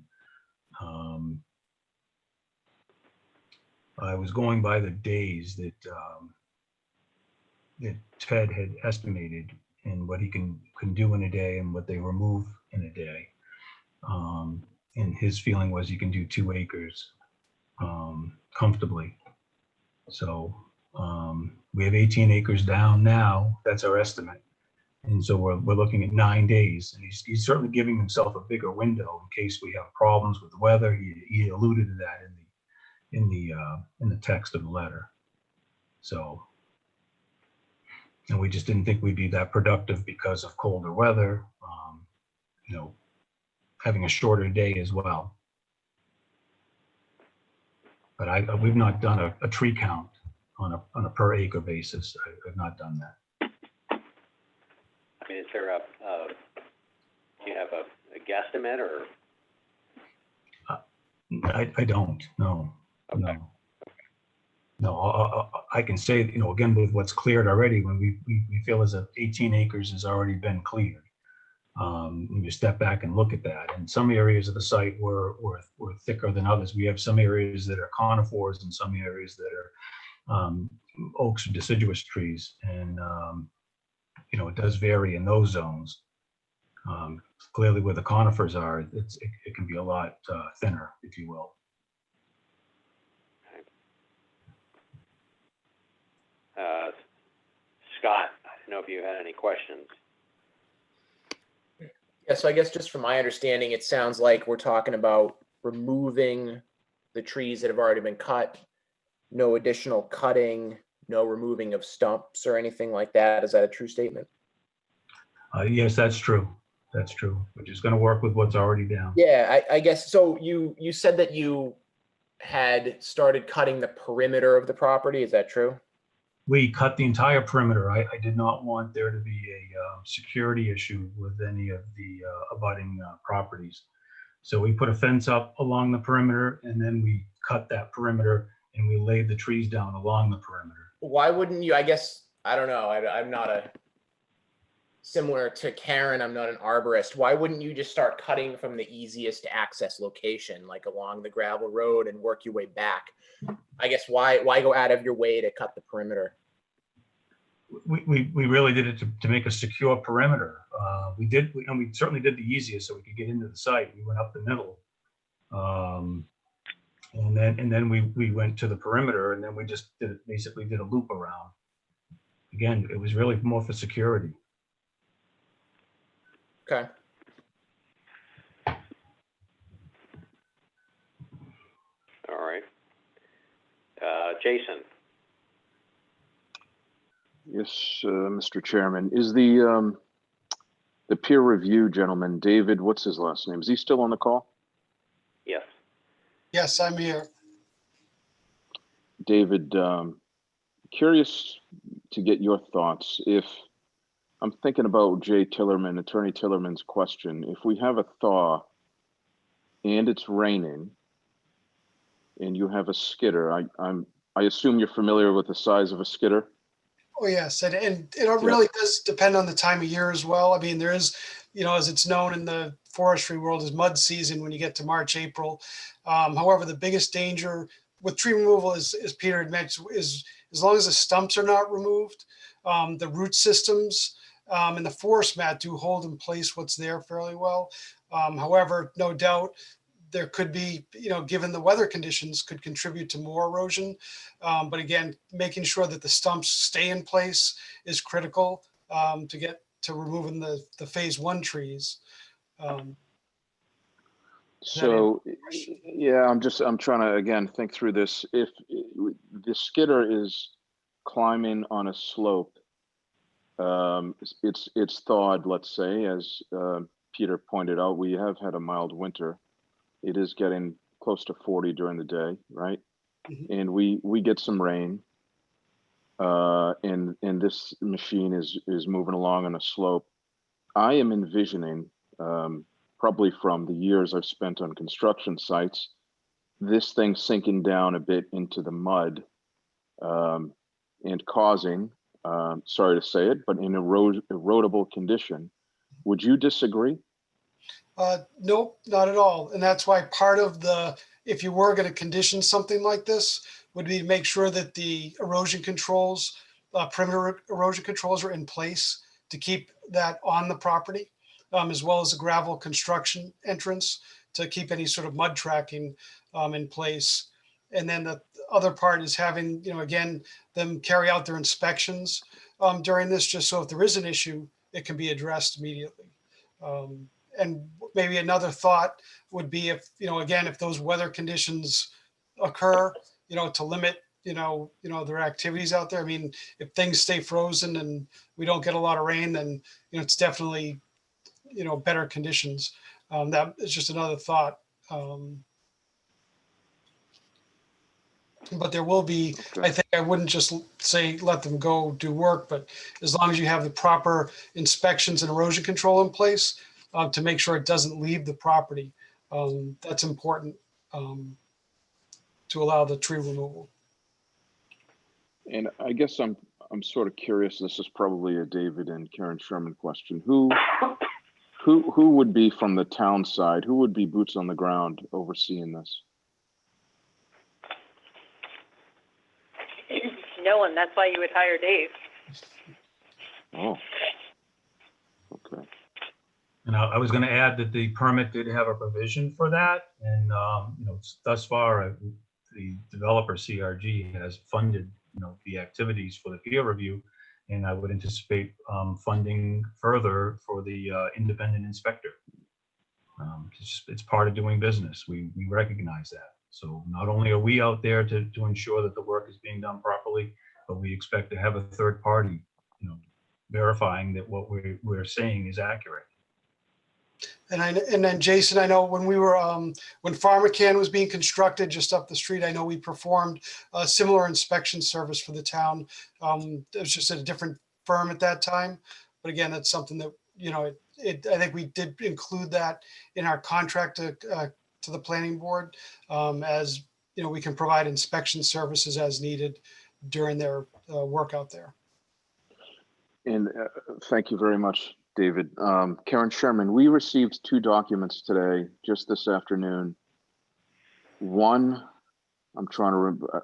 I was going by the days that Ted had estimated and what he can do in a day and what they remove in a day. And his feeling was he can do 2 acres comfortably. So we have 18 acres down now. That's our estimate. And so we're looking at 9 days. And he's certainly giving himself a bigger window in case we have problems with the weather. He alluded to that in the text of the letter. So, and we just didn't think we'd be that productive because of colder weather, having a shorter day as well. But we've not done a tree count on a per acre basis. I've not done that. I mean, is there do you have a guesstimate or? I don't, no, Okay. no. I can say, again, with what's cleared already, when we feel as if 18 acres has already been cleared. When you step back and look at that, and some areas of the site were thicker than others. We have some areas that are conifers and some areas that are oaks or deciduous trees, and it does vary in those zones. Clearly, where the conifers are, it can be a lot thinner, if you will. Scott, I don't know if you had any questions. Yeah, So I guess just from my understanding, it sounds like we're talking about removing the trees that have already been cut, no additional cutting, no removing of stumps or anything like that. Is that a true statement? Yes, that's true. That's true. We're just going to work with what's already down. Yeah, I guess so. You said that you had started cutting the perimeter of the property. Is that true? We cut the entire perimeter. I did not want there to be a security issue with any of the abutting properties. So we put a fence up along the perimeter, and then we cut that perimeter and we laid the trees down along the perimeter. Why wouldn't you? I guess, I don't know. I'm not similar to Karen, I'm not an arborist. Why wouldn't you just start cutting from the easiest access location, like along the gravel road, and work your way back? I guess why go out of your way to cut the perimeter? We really did it to make a secure perimeter. We certainly did the easiest so we could get into the site. We went up the middle. And then we went to the perimeter, and then we just basically did a loop around. Again, it was really more for security. Okay. All right. Jason? Yes, Mr. Chairman, is the peer review gentleman, David, what's his last name? Is he still on the call? Yes. Yes, I'm here. David, curious to get your thoughts. If I'm thinking about Attorney Tillerman's question, if we have a thaw and it's raining and you have a skidder, I assume you're familiar with the size of a skidder? Oh, yes. And it really does depend on the time of year as well. I mean, there is, as it's known in the forestry world, is mud season when you get to March, April. However, the biggest danger with tree removal, as Peter had mentioned, is as long as the stumps are not removed, the root systems and the forest mat do hold in place what's there fairly well. However, no doubt, there could be, given the weather conditions, could contribute to more erosion. But again, making sure that the stumps stay in place is critical to get to removing the phase 1 trees. So, yeah, I'm trying to, again, think through this. If the skidder is climbing on a slope, it's thawed, let's say, as Peter pointed out, we have had a mild winter. It is getting close to 40 during the day, right? Mm-hmm. And we get some rain, and this machine is moving along on a slope. I am envisioning, probably from the years I've spent on construction sites, this thing sinking down a bit into the mud, and causing, sorry to say it, but in erodible condition. Would you disagree? Nope, not at all. And that's why part of if you were going to condition something like this, would be to make sure that the erosion controls, perimeter erosion controls are in place to keep that on the property, as well as the gravel construction entrance to keep any sort of mud tracking in place. And then the other part is having, again, them carry out their inspections during this, just so if there is an issue, it can be addressed immediately. And maybe another thought would be if, again, if those weather conditions occur, to limit, their activities out there. I mean, if things stay frozen and we don't get a lot of rain, then, it's definitely, better conditions. That is just another thought. But there will be, I think I wouldn't just say, let them go do work, but as long as you have the proper inspections and erosion control in place, to make sure it doesn't leave the property. That's important to allow the tree removal. And I guess I'm sort of curious. This is probably a David and Karen Sherman question. Who would be from the town side? Who would be boots on the ground overseeing this? No one. That's why you would hire Dave. Oh, okay. And I was going to add that the permit did have a provision for that. And, thus far, the developer CRG has funded, the activities for the peer review. And I would anticipate funding further for the independent inspector. It's part of doing business. We recognize that. So not only are we out there to ensure that the work is being done properly, but we expect to have a third party, verifying that what we're saying is accurate. And then Jason, I know when we were, when PharmaCann was being constructed just up the street, I know we performed a similar inspection service for the town. It was just at a different firm at that time. But again, that's something that, I think we did include that in our contract to the planning board, as, we can provide inspection services as needed during their work out there. And thank you very much, David. Karen Sherman, we received 2 documents today, just this afternoon. One, I'm trying to remember,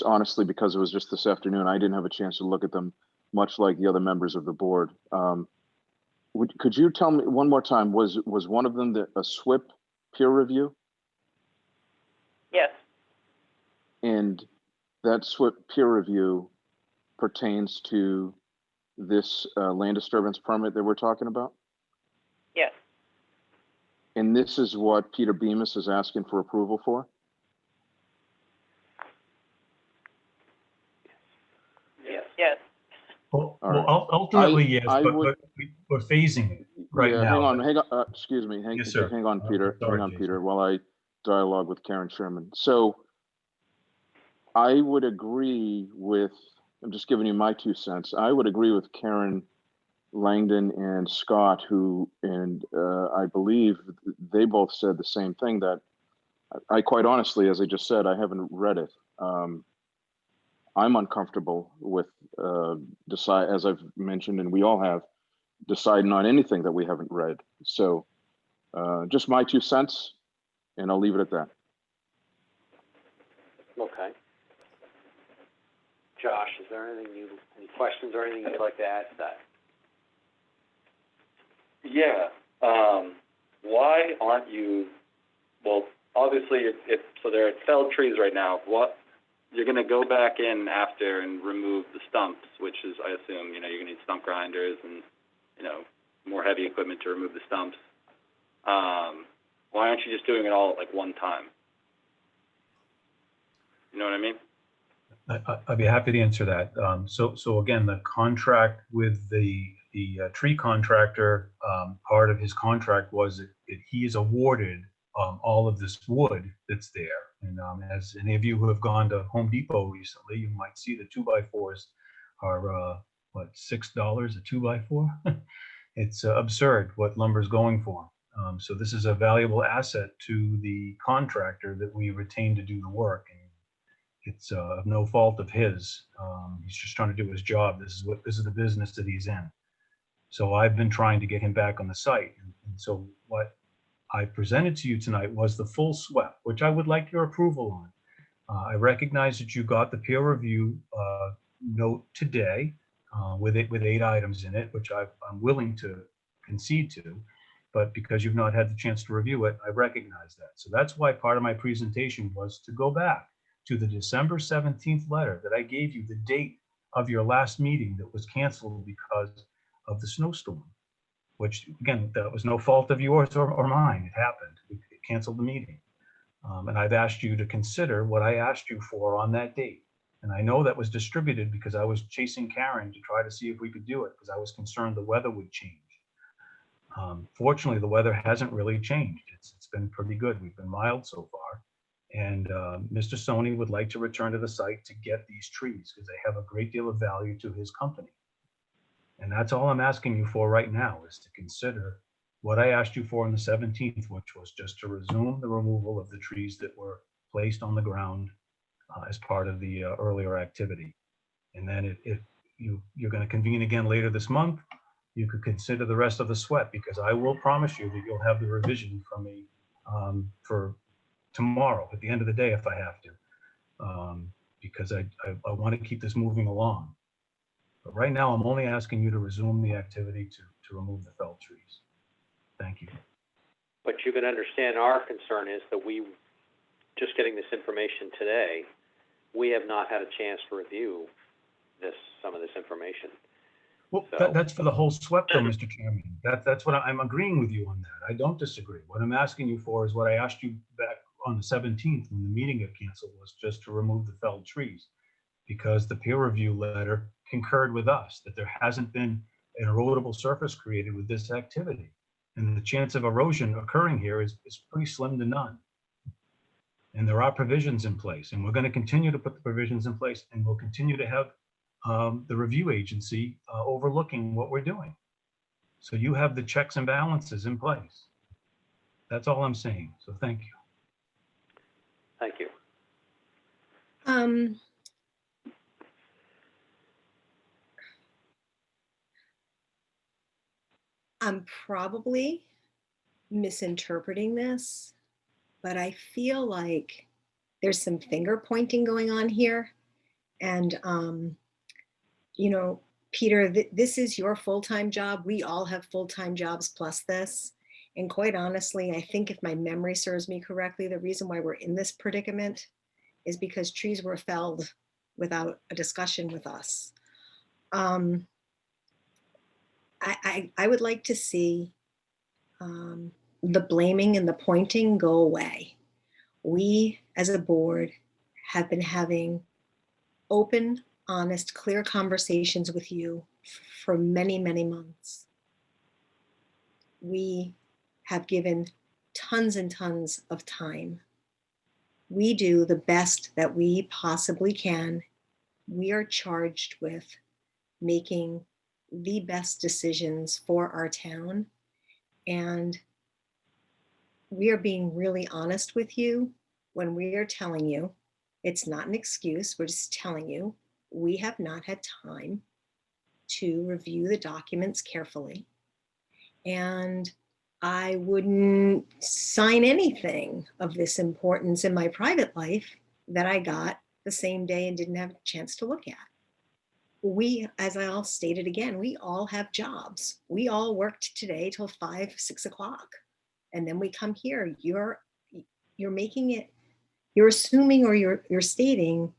honestly, because it was just this afternoon, I didn't have a chance to look at them, much like the other members of the board. Could you tell me one more time, was one of them a SWIP peer review? Yes. And that SWIP peer review pertains to this land disturbance permit that we're talking about? Yes. And this is what Peter Bemis is asking for approval for? Yes. Yes. Well, right. ultimately, yes, but we're phasing it right now. Hang on, excuse me. Yes, sir. Hang on, Peter. Sorry, Hang on, Jason. Peter, while I dialogue with Karen Sherman. So I would agree with, I'm just giving you my 2 cents. I would agree with Karen Langdon and Scott, and I believe they both said the same thing, that I quite honestly, as I just said, I haven't read it. I'm uncomfortable with as I've mentioned, and we all have, deciding on anything that we haven't read. So just my 2 cents, and I'll leave it at that. Okay. Josh, is there any questions or anything you'd like to add to that? Yeah. Why aren't you, well, obviously, so there are felled trees right now. You're going to go back in after and remove the stumps, which is, I assume, you're going to need stump grinders and, more heavy equipment to remove the stumps. Why aren't you just doing it all at like one time? You know what I mean? I'd be happy to answer that. So again, the contract with the tree contractor, part of his contract was that he is awarded all of this wood that's there. And as any of you who have gone to Home Depot recently, you might see the 2x4s are $6 a 2x4? It's absurd what lumber's going for. So this is a valuable asset to the contractor that we retain to do the work. And it's of no fault of his. He's just trying to do his job. This is the business that he's in. So I've been trying to get him back on the site. And so what I presented to you tonight was the full SWEP, which I would like your approval on. I recognize that you got the peer review note today with 8 items in it, which I'm willing to concede to, but because you've not had the chance to review it, I recognize that. So that's why part of my presentation was to go back to the December 17th letter that I gave you, the date of your last meeting that was canceled because of the snowstorm, which again, that was no fault of yours or mine. It happened. It canceled the meeting. And I've asked you to consider what I asked you for on that date. And I know that was distributed because I was chasing Karen to try to see if we could do it because I was concerned the weather would change. Fortunately, the weather hasn't really changed. It's been pretty good. We've been mild so far. And Mr. Sony would like to return to the site to get these trees because they have a great deal of value to his company. And that's all I'm asking you for right now is to consider what I asked you for on the 17th, which was just to resume the removal of the trees that were placed on the ground as part of the earlier activity. And then if you're going to convene again later this month, you could consider the rest of the SWEP because I will promise you that you'll have the revision from me for tomorrow at the end of the day if I have to, because I want to keep this moving along. But right now, I'm only asking you to resume the activity to remove the felled trees. Thank you. But you can understand our concern is that just getting this information today, we have not had a chance to review some of this information. Well, So- that's for the whole SWEP though, Mr. Chairman. That's what I'm agreeing with you on that. I don't disagree. What I'm asking you for is what I asked you back on the 17th when the meeting got canceled, was just to remove the felled trees. Because the peer review letter concurred with us that there hasn't been an erodible surface created with this activity. And the chance of erosion occurring here is pretty slim to none. And there are provisions in place, and we're going to continue to put the provisions in place, and we'll continue to have the review agency overlooking what we're doing. So you have the checks and balances in place. That's all I'm saying. So thank you. Thank you. I'm probably misinterpreting this, but I feel like there's some finger pointing going on here. And, you know, Peter, this is your full-time job. We all have full-time jobs plus this. And quite honestly, I think if my memory serves me correctly, the reason why we're in this predicament is because trees were felled without a discussion with us. I would like to see the blaming and the pointing go away. We, as a board, have been having open, honest, clear conversations with you for many, many months. We have given tons and tons of time. We do the best that we possibly can. We are charged with making the best decisions for our town. And we are being really honest with you when we are telling you, it's not an excuse, we're just telling you, we have not had time to review the documents carefully. And I wouldn't sign anything of this importance in my private life that I got the same day and didn't have a chance to look at. We, as I all stated again, we all have jobs. We all worked today till 5, 6 o'clock. And then we come here, you're making it, you're assuming or you're stating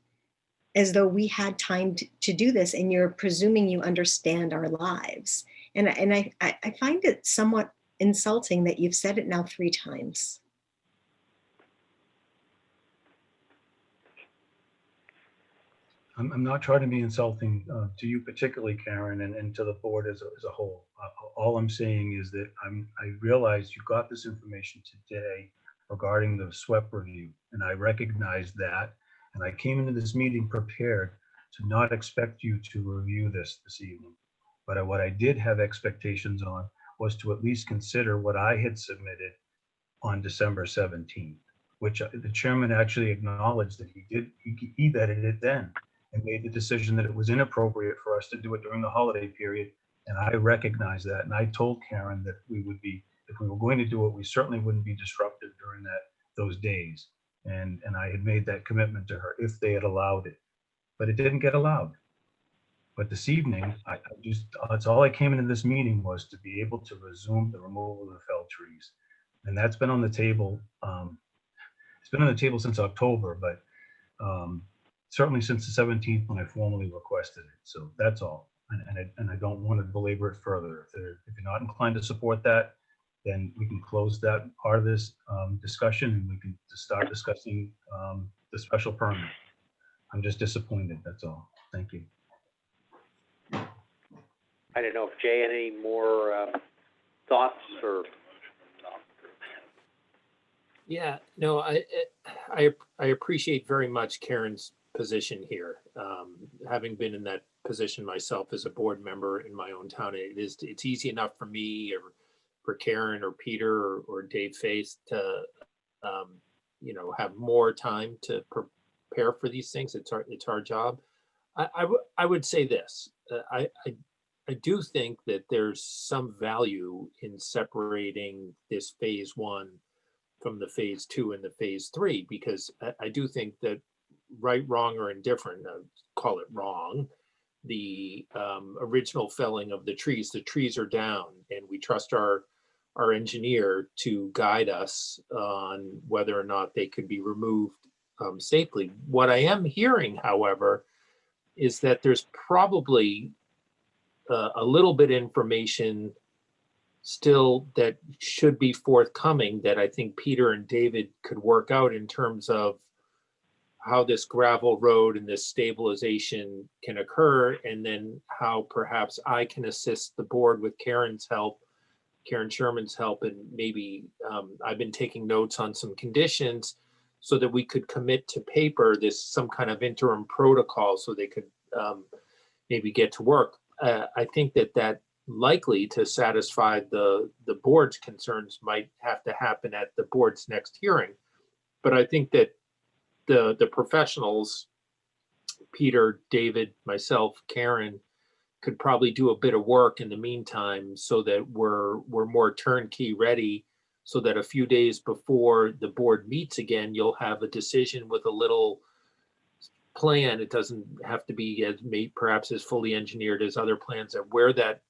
as though we had time to do this, and you're presuming you understand our lives. And I find it somewhat insulting that you've said it now 3 times. I'm not trying to be insulting to you particularly, Karen, and to the board as a whole. All I'm saying is that I realize you got this information today regarding the SWEP review, and I recognize that. And I came into this meeting prepared to not expect you to review this evening. But what I did have expectations on was to at least consider what I had submitted on December 17th, which the chairman actually acknowledged that he vetted it then and made the decision that it was inappropriate for us to do it during the holiday period. And I recognize that. And I told Karen that we would be, if we were going to do it, we certainly wouldn't be disruptive during those days. And I had made that commitment to her if they had allowed it, but it didn't get allowed. But this evening, that's all I came into this meeting was to be able to resume the removal of the felled trees. And that's been on the table. It's been on the table since October, but certainly since the 17th when I formally requested it. So that's all. And I don't want to belabor it further. If you're not inclined to support that, then we can close that part of this discussion and we can start discussing the special permit. I'm just disappointed, that's all. Thank you. I don't know if Jay had any more thoughts or. Yeah, no, I appreciate very much Karen's position here. Having been in that position myself as a board member in my own town, it's easy enough for me or for Karen or Peter or Dave Faith to have more time to prepare for these things. It's our job. I would say this. I do think that there's some value in separating this phase 1 from the phase 2 and the phase 3, because I do think that right, wrong, or indifferent, call it wrong, the original felling of the trees are down, and we trust our engineer to guide us on whether or not they could be removed safely. What I am hearing, however, is that there's probably a little bit information still that should be forthcoming that I think Peter and David could work out in terms of how this gravel road and this stabilization can occur, and then how perhaps I can assist the board with Karen Sherman's help, and maybe I've been taking notes on some conditions so that we could commit to paper some kind of interim protocol so they could maybe get to work. I think that likely to satisfy the board's concerns might have to happen at the board's next hearing. But I think that the professionals, Peter, David, myself, Karen, could probably do a bit of work in the meantime so that we're more turnkey ready, so that a few days before the board meets again, you'll have a decision with a little plan. It doesn't have to be perhaps as fully engineered as other plans of where that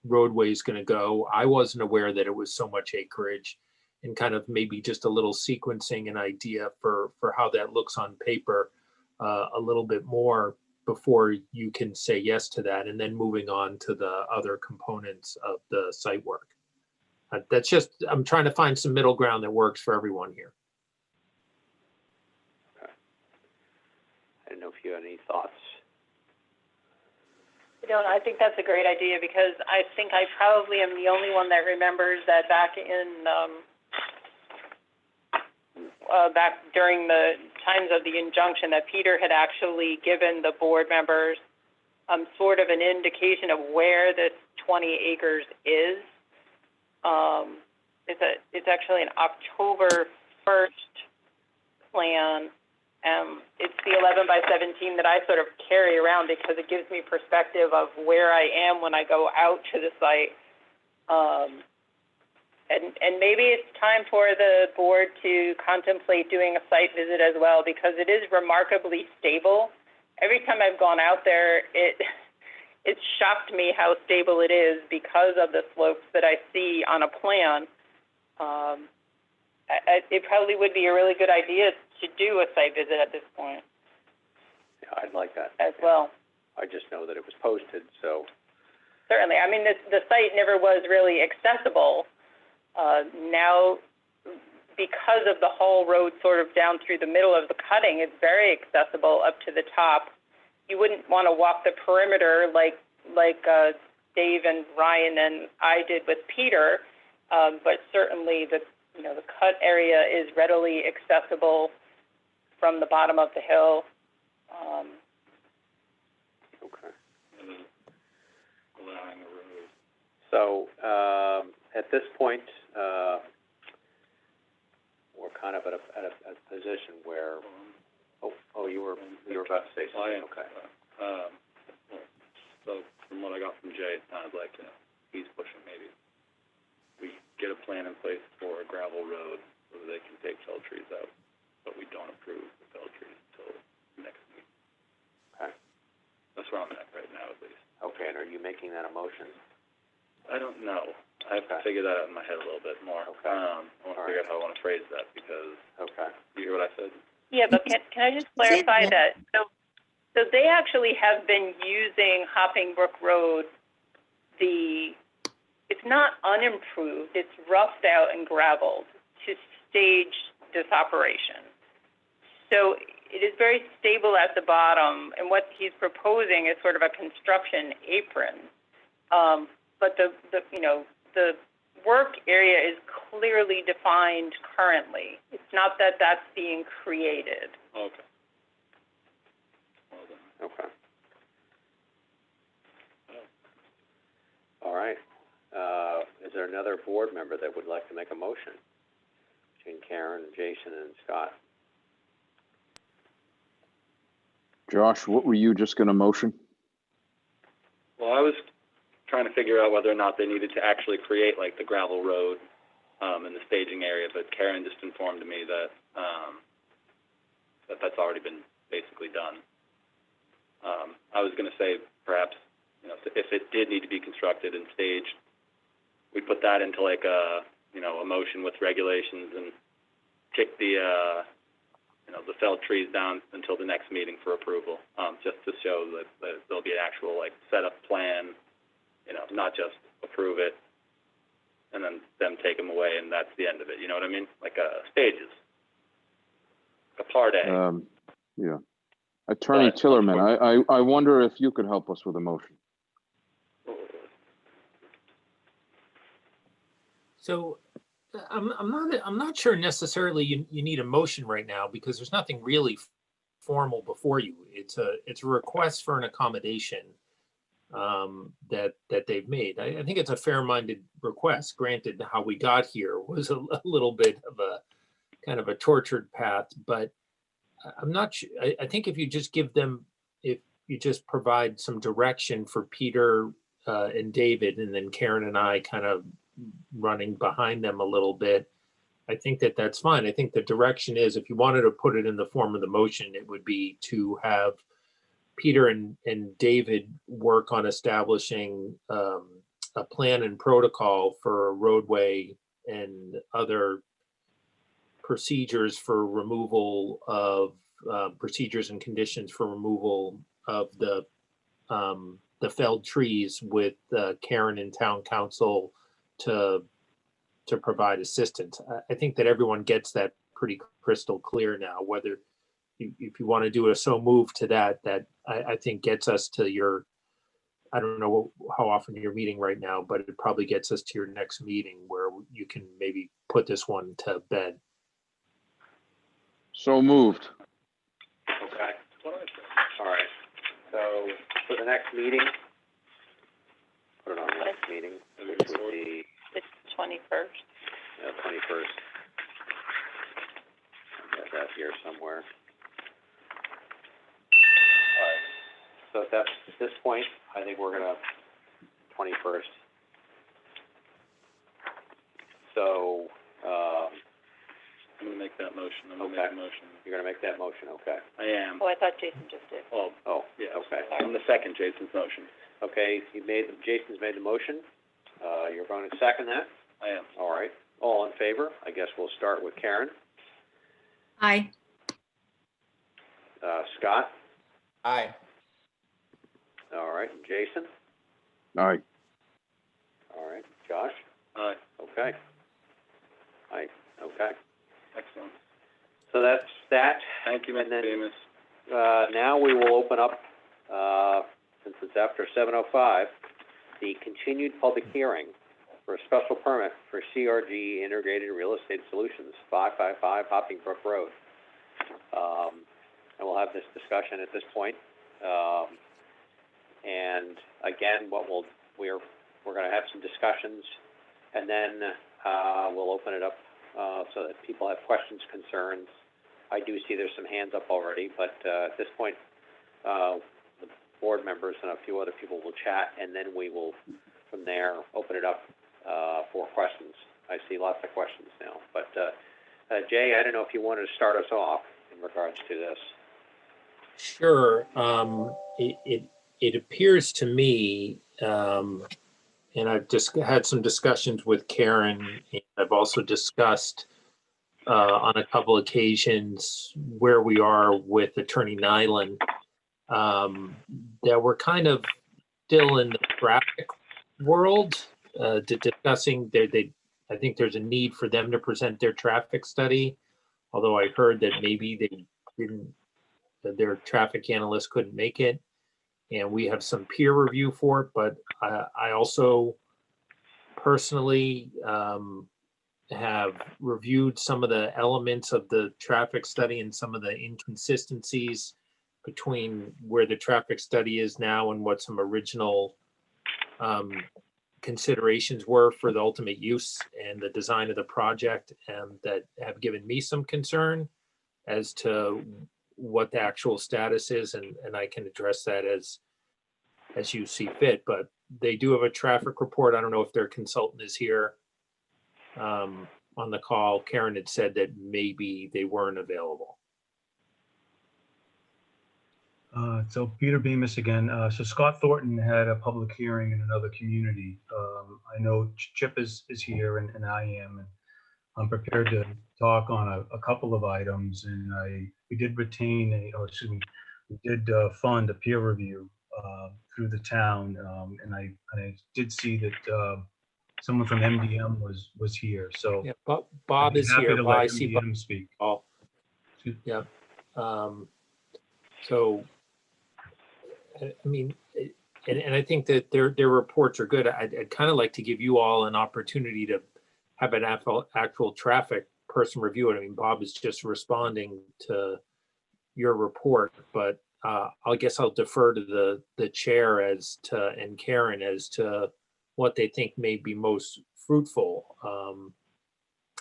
roadway is going to go. I wasn't aware that it was so much acreage, and kind of maybe just a little sequencing and idea for how that looks on paper a little bit more before you can say yes to that, and then moving on to the other components of the site work. That's just, I'm trying to find some middle ground that works for everyone here. Okay. I don't know if you had any thoughts. I think that's a great idea, because I think I probably am the only one that remembers that back during the times of the injunction, that Peter had actually given the board members sort of an indication of where this 20 acres is. It's actually an October 1st plan. It's the 11 by 17 that I sort of carry around because it gives me perspective of where I am when I go out to the site. And maybe it's time for the board to contemplate doing a site visit as well, because it is remarkably stable. Every time I've gone out there, it's shocked me how stable it is because of the slopes that I see on a plan. It probably would be a really good idea to do a site visit at this point. Yeah, I'd like that as well. I just know that it was posted, so. Certainly. I mean, the site never was really accessible. Now, because of the whole road sort of down through the middle of the cutting, it's very accessible up to the top. You wouldn't want to walk the perimeter like Dave and Ryan and I did with Peter, but certainly the cut area is readily accessible from the bottom of the hill. Okay. Allowing the road. So at this point, we're kind of at a position where. Oh, you were about to say something. Okay. So from what I got from Jay, it sounds like he's pushing maybe we get a plan in place for a gravel road so that they can take fell trees out, but we don't approve the fell trees until next week. Okay. That's where I'm at right now, at least. Okay, and are you making that a motion? I don't know. I have to figure that out in my head a little bit more. Okay. I want to figure out how I want to phrase that, because you hear what I said? Yeah, but can I just clarify that? So they actually have been using Hopping Brook Road. It's not unimproved, it's roughed out and gravelled to stage this operation. So it is very stable at the bottom, and what he's proposing is sort of a construction apron. But the work area is clearly defined currently. It's not that that's being created. Okay. Well then. Okay. All right. Is there another board member that would like to make a motion between Karen, Jason, and Scott? Josh, what were you just going to motion? Well, I was trying to figure out whether or not they needed to actually create like the gravel road in the staging area, but Karen just informed me that that's already been basically done. I was going to say perhaps, if it did need to be constructed and staged, we put that into like a motion with regulations and kick the felled trees down until the next meeting for approval, just to show that there'll be an actual like setup plan you know, not just approve it and then them take them away and that's the end of it, you know what I mean? Like, stages. A part A. Yeah. Attorney But- Tillerman, I wonder if you could help us with a motion. So I'm not sure necessarily you need a motion right now because there's nothing really formal before you. It's a request for an accommodation that they've made. I think it's a fair-minded request. Granted, how we got here was a little bit of a kind of a tortured path, but I'm not sure. I think if you just give them, if you just provide some direction for Peter and David, and then Karen and I kind of running behind them a little bit, I think that's fine. I think the direction is, if you wanted to put it in the form of the motion, it would be to have Peter and David work on establishing a plan and protocol for a roadway and other procedures for removal of procedures and conditions for removal of the felled trees with Karen and Town Council to provide assistance. I think that everyone gets that pretty crystal clear now. Whether if you want to do a so move to that I think gets us to your, I don't know how often you're meeting right now, but it probably gets us to your next meeting where you can maybe put this one to bed. So moved. Okay. All right. So for the next meeting, put it on the next meeting, which would be The 21st. 21st. I got that here somewhere. All right. So at this point, I think we're gonna 21st. So I'm gonna make that motion. I'm gonna Okay. make a motion. you're gonna make that motion, okay? I am. Oh, I thought Jason just did. Oh, Oh, yes. okay. I'm the second Jason's motion. Okay, Jason's made the motion. You're going to second that? I am. All right. All in favor? I guess we'll start with Karen. Aye. Scott? Aye. All right. Jason? Aye. All right. Josh? Aye. Okay. Aye. Okay. Excellent. So that's that. Thank you, And Mr. then- Demus. Now we will open up, since it's after 7:05, the continued public hearing for a special permit for CRG Integrated Real Estate Solutions, 555 Hopping Brook Road. And we'll have this discussion at this point. And again, we're gonna have some discussions, and then, we'll open it up, so that people have questions, concerns. I do see there's some hands up already, but, at this point, the board members and a few other people will chat, and then we will, from there, open it up, for questions. I see lots of questions now, but, Jay, I don't know if you wanted to start us off in regards to this. Sure. It appears to me, and I've just had some discussions with Karen, and I've also discussed on a couple occasions where we are with Attorney Nyland, that we're kind of still in the traffic world, discussing I think there's a need for them to present their traffic study, although I heard that maybe that their traffic analyst couldn't make it, and we have some peer review for it, but I also personally have reviewed some of the elements of the traffic study and some of the inconsistencies between where the traffic study is now and what some original considerations were for the ultimate use and the design of the project, and that have given me some concern as to what the actual status is, and I can address that as you see fit. But they do have a traffic report. I don't know if their consultant is here on the call. Karen had said that maybe they weren't available. So Peter Bemis again. So Scott Thornton had a public hearing in another community. I know Chip is here and I am, and I'm prepared to talk on a couple of items. And we did retain we did fund a peer review through the town. And I did see that someone from MDM was here, so Yeah, I'd Bob be is happy here. to Bob, I let see Bob. MDM speak. Yeah. So, I mean, and I think that their reports are good. I'd kind of like to give you all an opportunity to have an actual traffic person review it. I mean, Bob is just responding to your report, but I guess I'll defer to the chair and Karen as to what they think may be most fruitful.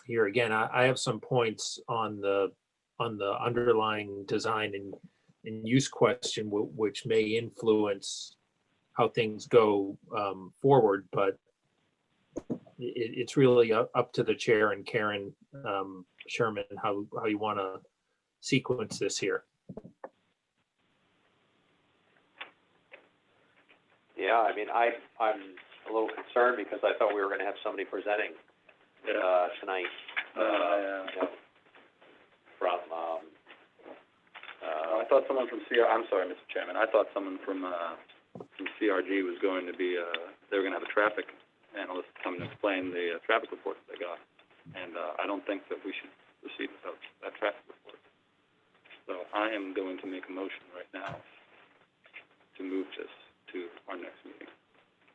Here again, I have some points on the underlying design and use question, which may influence how things go forward, but it's really up to the chair and Karen Sherman how you want to sequence this here. Yeah, I mean, I'm a little concerned because I thought we were gonna have somebody presenting tonight. Yeah. You know, from, I thought someone from I'm sorry, Mr. Chairman, I thought someone from CRG was going to be, they were gonna have a traffic analyst come and explain the traffic reports they got. And I don't think that we should proceed without that traffic report. So I am going to make a motion right now to move this to our next meeting,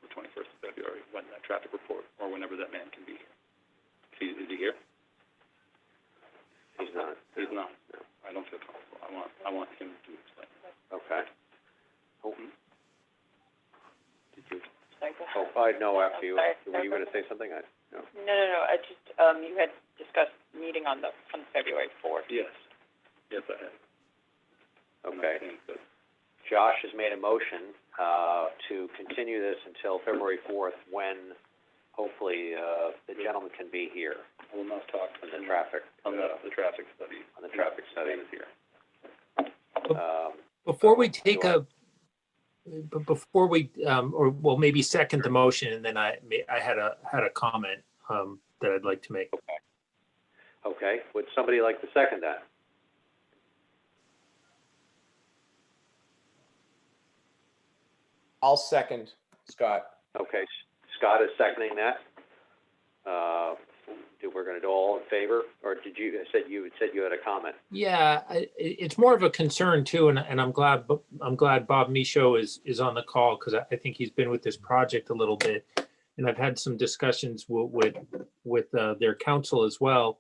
the 21st of February, when that traffic report, or whenever that man can be here. Is he here? he's not. He's not. I don't feel comfortable. I want him to explain. Okay. Oh. Did you? Sorry, go Oh, ahead. I know after you. Sorry. Were you gonna say something? No. No, I just, you had discussed meeting on February 4th. Yes. Yes, I have. Okay. And I think that Josh has made a motion to continue this until February 4th, when hopefully the gentleman can be here I will not talk on the traffic. on the traffic study. On the traffic study. Is here. Before we take before we or well, maybe second the motion, and then I had a comment that I'd like to make. Okay, would somebody like to second that? I'll second, Scott. Okay, Scott is seconding that. We're gonna do all in favor, or did you, you said you had a comment? Yeah, it's more of a concern too, and I'm glad Bob Michaud is on the call, because I think he's been with this project a little bit, and I've had some discussions with their council as well.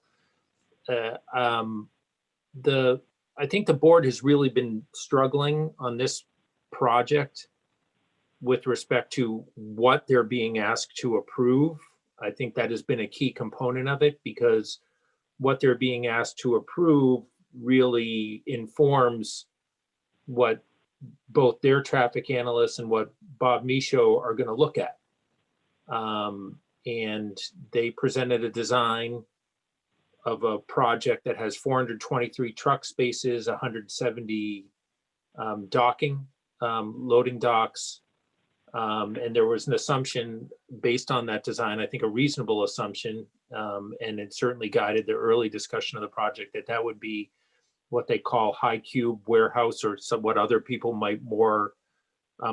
I think the board has really been struggling on this project with respect to what they're being asked to approve. I think that has been a key component of it, because what they're being asked to approve really informs what both their traffic analysts and what Bob Michaud are going to look at. And they presented a design of a project that has 423 truck spaces, 170 docking, loading docks. And there was an assumption based on that design, I think a reasonable assumption, and it certainly guided the early discussion of the project, that would be what they call high cube warehouse, or what other people might more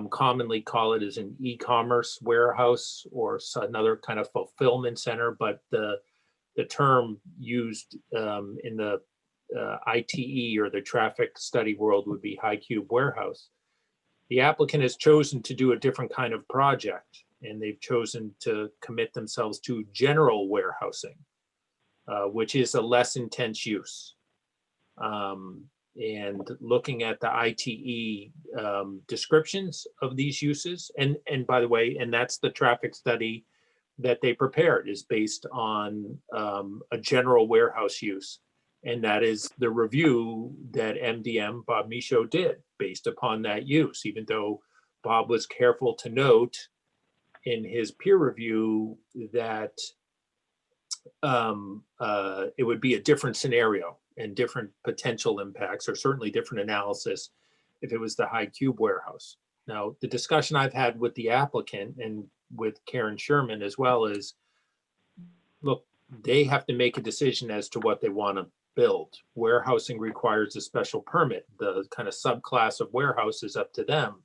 commonly call it as an e-commerce warehouse, or another kind of fulfillment center. But the term used in the ITE, or the traffic study world, would be high cube warehouse. The applicant has chosen to do a different kind of project, and they've chosen to commit themselves to general warehousing, which is a less intense use. And looking at the ITE descriptions of these uses, and by the way, and that's the traffic study that they prepared, is based on a general warehouse use. And that is the review that MDM, Bob Michaud, did based upon that use, even though Bob was careful to note in his peer review that it would be a different scenario and different potential impacts, or certainly different analysis, if it was the high cube warehouse. Now, the discussion I've had with the applicant and with Karen Sherman as well is, look, they have to make a decision as to what they want to build. Warehousing requires a special permit. The kind of subclass of warehouse is up to them.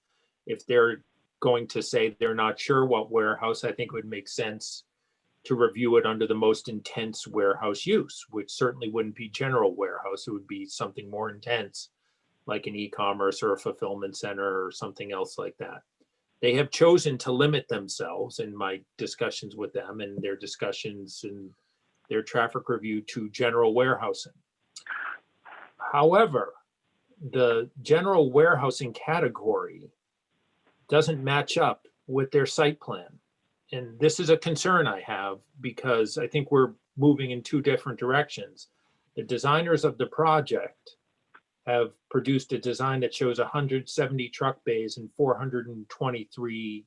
If they're going to say they're not sure what warehouse, I think it would make sense to review it under the most intense warehouse use, which certainly wouldn't be general warehouse. It would be something more intense, like an e-commerce or a fulfillment center or something else like that. They have chosen to limit themselves in my discussions with them and their discussions and their traffic review to general warehousing. However, the general warehousing category doesn't match up with their site plan. And this is a concern I have because I think we're moving in two different directions. The designers of the project have produced a design that shows 170 truck bays and 423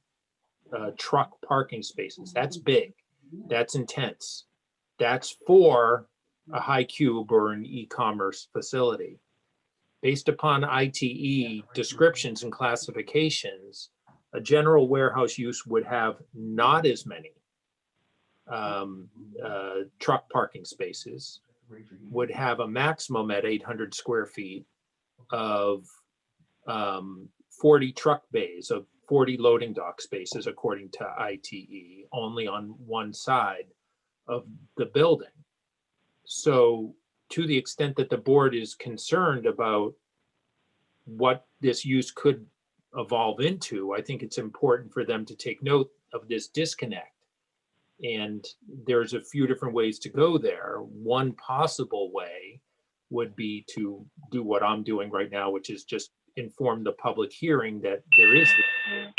truck parking spaces. That's big. That's intense. That's for a high cube or an e-commerce facility. Based upon ITE descriptions and classifications, a general warehouse use would have not as many truck parking spaces, would have a maximum at 800 square feet of 40 truck bays, of 40 loading dock spaces, according to ITE, only on one side of the building. So to the extent that the board is concerned about what this use could evolve into, I think it's important for them to take note of this disconnect. And there's a few different ways to go there. One possible way would be to do what I'm doing right now, which is just inform the public hearing that there is this.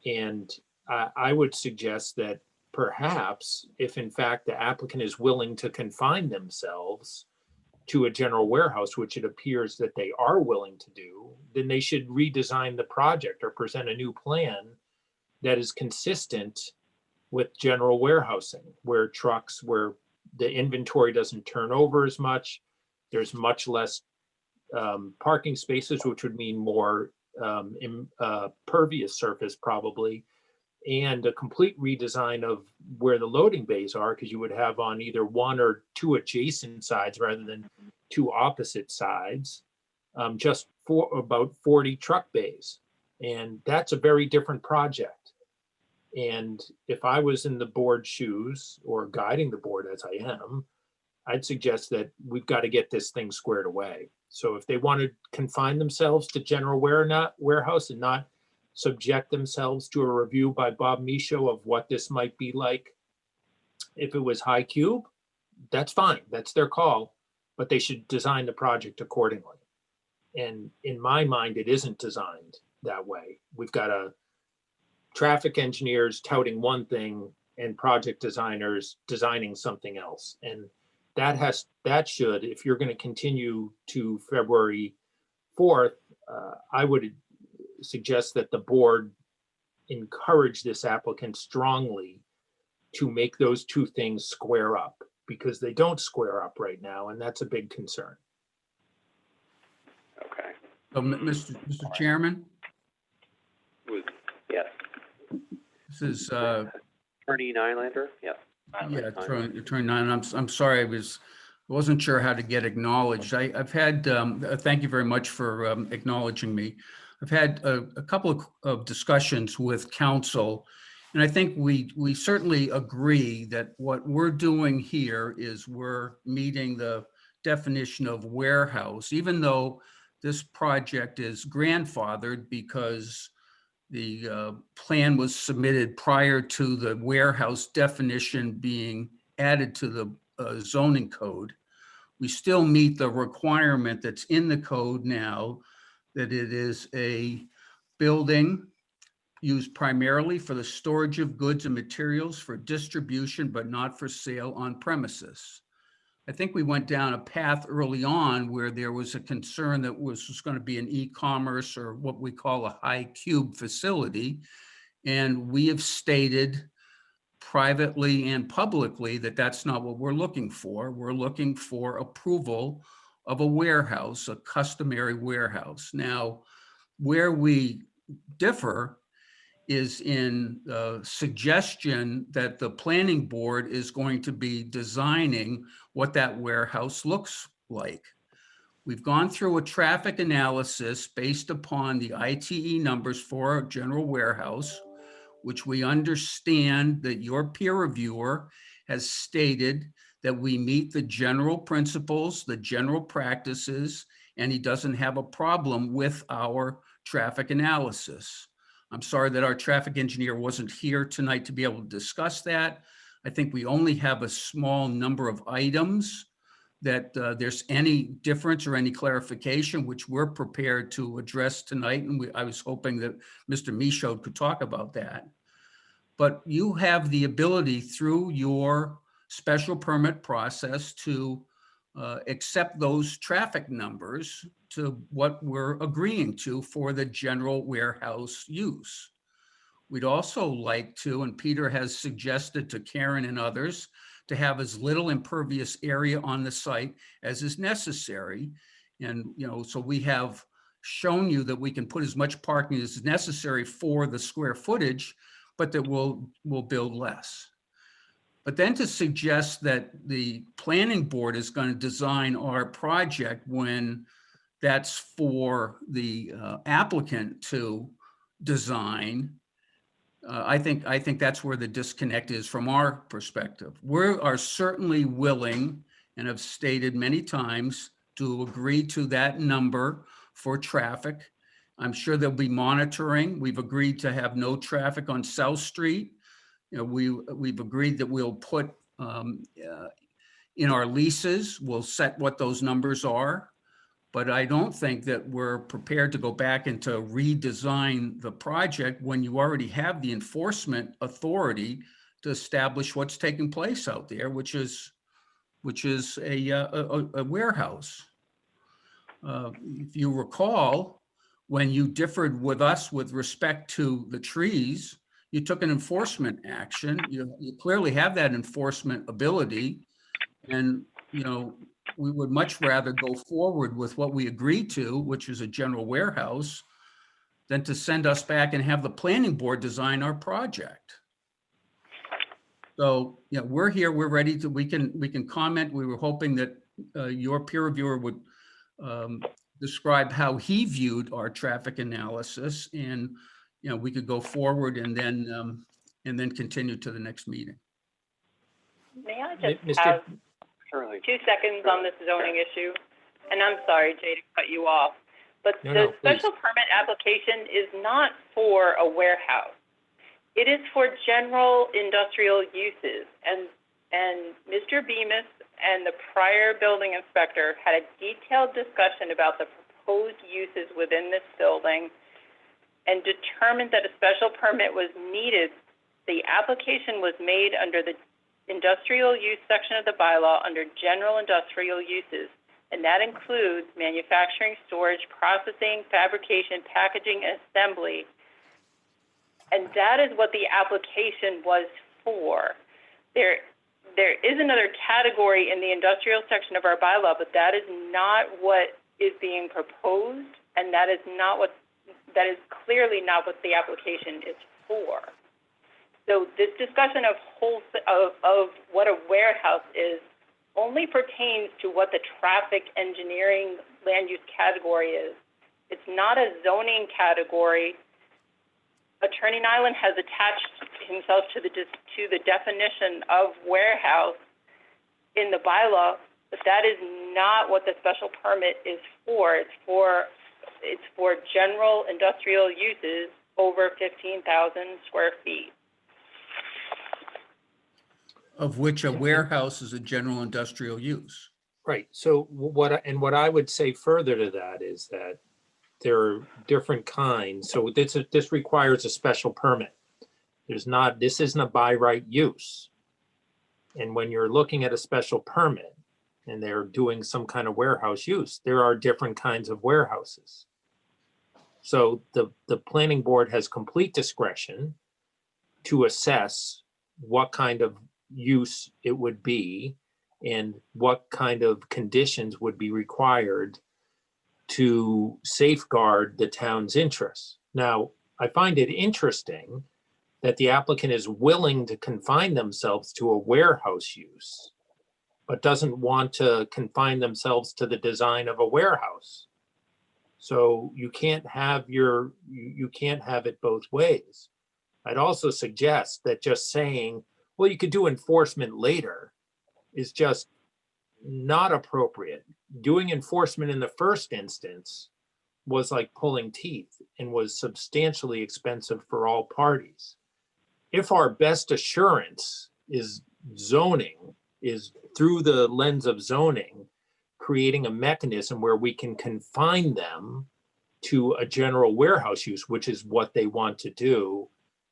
And I would suggest that perhaps if in fact the applicant is willing to confine themselves to a general warehouse, which it appears that they are willing to do, then they should redesign the project or present a new plan that is consistent with general warehousing, where the inventory doesn't turn over as much. There's much less parking spaces, which would mean more pervious surface probably, and a complete redesign of where the loading bays are, because you would have on either one or two adjacent sides rather than two opposite sides, just for about 40 truck bays. And that's a very different project. And if I was in the board's shoes or guiding the board as I am, I'd suggest that we've got to get this thing squared away. So if they want to confine themselves to general warehouse and not subject themselves to a review by Bob Michaud of what this might be like if it was high cube, that's fine. That's their call, but they should design the project accordingly. And in my mind, it isn't designed that way. We've got traffic engineers touting one thing and project designers designing something else. And that should, if you're going to continue to February 4th, I would suggest that the board encourage this applicant strongly to make those two things square up, because they don't square up right now, and that's a big concern. Okay. Mr. Chairman, Yes. this is Attorney Nylander? Yes. yeah, Attorney Nine. I'm sorry, I wasn't sure how to get acknowledged. I've had thank you very much for acknowledging me. I've had a couple of discussions with counsel, and I think we certainly agree that what we're doing here is we're meeting the definition of warehouse, even though this project is grandfathered because the plan was submitted prior to the warehouse definition being added to the zoning code. We still meet the requirement that's in the code now that it is a building used primarily for the storage of goods and materials for distribution, but not for sale on premises. I think we went down a path early on where there was a concern that was going to be an e-commerce or what we call a high cube facility. And we have stated privately and publicly that that's not what we're looking for. We're looking for approval of a warehouse, a customary warehouse. Now, where we differ is in suggestion that the planning board is going to be designing what that warehouse looks like. We've gone through a traffic analysis based upon the ITE numbers for a general warehouse, which we understand that your peer reviewer has stated that we meet the general principles, the general practices, and he doesn't have a problem with our traffic analysis. I'm sorry that our traffic engineer wasn't here tonight to be able to discuss that. I think we only have a small number of items that there's any difference or any clarification, which we're prepared to address tonight. And I was hoping that Mr. Michaud could talk about that. But you have the ability through your special permit process to accept those traffic numbers to what we're agreeing to for the general warehouse use. We'd also like to, and Peter has suggested to Karen and others, to have as little impervious area on the site as is necessary. And, so we have shown you that we can put as much parking as necessary for the square footage, but that we'll build less. But then to suggest that the planning board is going to design our project when that's for the applicant to design, I think that's where the disconnect is from our perspective. We are certainly willing and have stated many times to agree to that number for traffic. I'm sure there'll be monitoring. We've agreed to have no traffic on South Street. We've agreed that we'll put in our leases, we'll set what those numbers are. But I don't think that we're prepared to go back and to redesign the project when you already have the enforcement authority to establish what's taking place out there, which is a warehouse. If you recall, when you differed with us with respect to the trees, you took an enforcement action. You clearly have that enforcement ability, and we would much rather go forward with what we agreed to, which is a general warehouse, than to send us back and have the planning board design our project. So, we're here, we're ready to, we can comment. We were hoping that your peer reviewer would describe how he viewed our traffic analysis, and, we could go forward and then continue to the next meeting. May I just Mr. have Certainly. 2 seconds on this zoning issue? And I'm sorry, Jay, to cut you off, but No, the please. special permit application is not for a warehouse. It is for general industrial uses. And Mr. Bemis and the prior building inspector had a detailed discussion about the proposed uses within this building and determined that a special permit was needed. The application was made under the industrial use section of the bylaw under general industrial uses, and that includes manufacturing, storage, processing, fabrication, packaging, and assembly. And that is what the application was for. There is another category in the industrial section of our bylaw, but that is not what is being proposed, and that is clearly not what the application is for. So this discussion of what a warehouse is only pertains to what the traffic engineering land use category is. It's not a zoning category. Attorney Nyland has attached himself to the definition of warehouse in the bylaw, but that is not what the special permit is for. It's for general industrial uses over 15,000 square feet. Of which a warehouse is a general industrial use. Right. So what I would say further to that is that there are different kinds. So this requires a special permit. This isn't a by right use. And when you're looking at a special permit and they're doing some kind of warehouse use, there are different kinds of warehouses. So the planning board has complete discretion to assess what kind of use it would be and what kind of conditions would be required to safeguard the town's interests. Now, I find it interesting that the applicant is willing to confine themselves to a warehouse use but doesn't want to confine themselves to the design of a warehouse. So you can't have you can't have it both ways. I'd also suggest that just saying, well, you could do enforcement later is just not appropriate. Doing enforcement in the first instance was like pulling teeth and was substantially expensive for all parties. If our best assurance is zoning, is through the lens of zoning, creating a mechanism where we can confine them to a general warehouse use, which is what they want to do,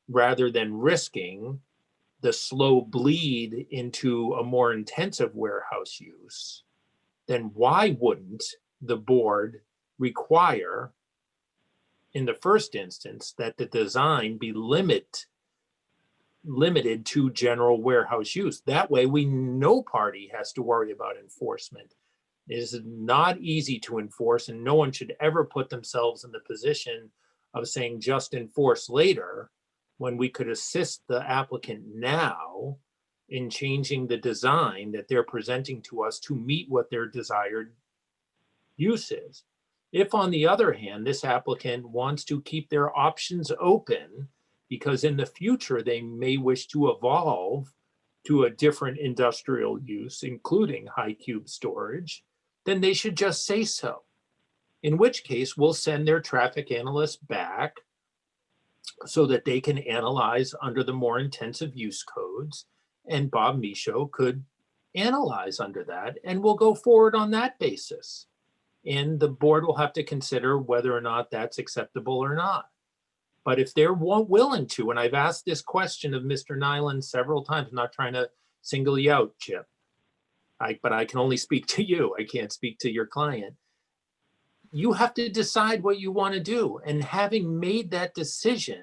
rather than risking the slow bleed into a more intensive warehouse use, then why wouldn't the board require, in the first instance, that the design be limited to general warehouse use? That way, no party has to worry about enforcement. It is not easy to enforce, and no one should ever put themselves in the position of saying just enforce later, when we could assist the applicant now in changing the design that they're presenting to us to meet what their desired use is. If, on the other hand, this applicant wants to keep their options open because in the future they may wish to evolve to a different industrial use, including high cube storage, then they should just say so. In which case, we'll send their traffic analyst back so that they can analyze under the more intensive use codes, and Bob Michaud could analyze under that, and we'll go forward on that basis. And the board will have to consider whether or not that's acceptable or not. But if they're willing to, and I've asked this question of Mr. Nyland several times, I'm not trying to single you out, Chip, but I can only speak to you. I can't speak to your client. You have to decide what you want to do. And having made that decision,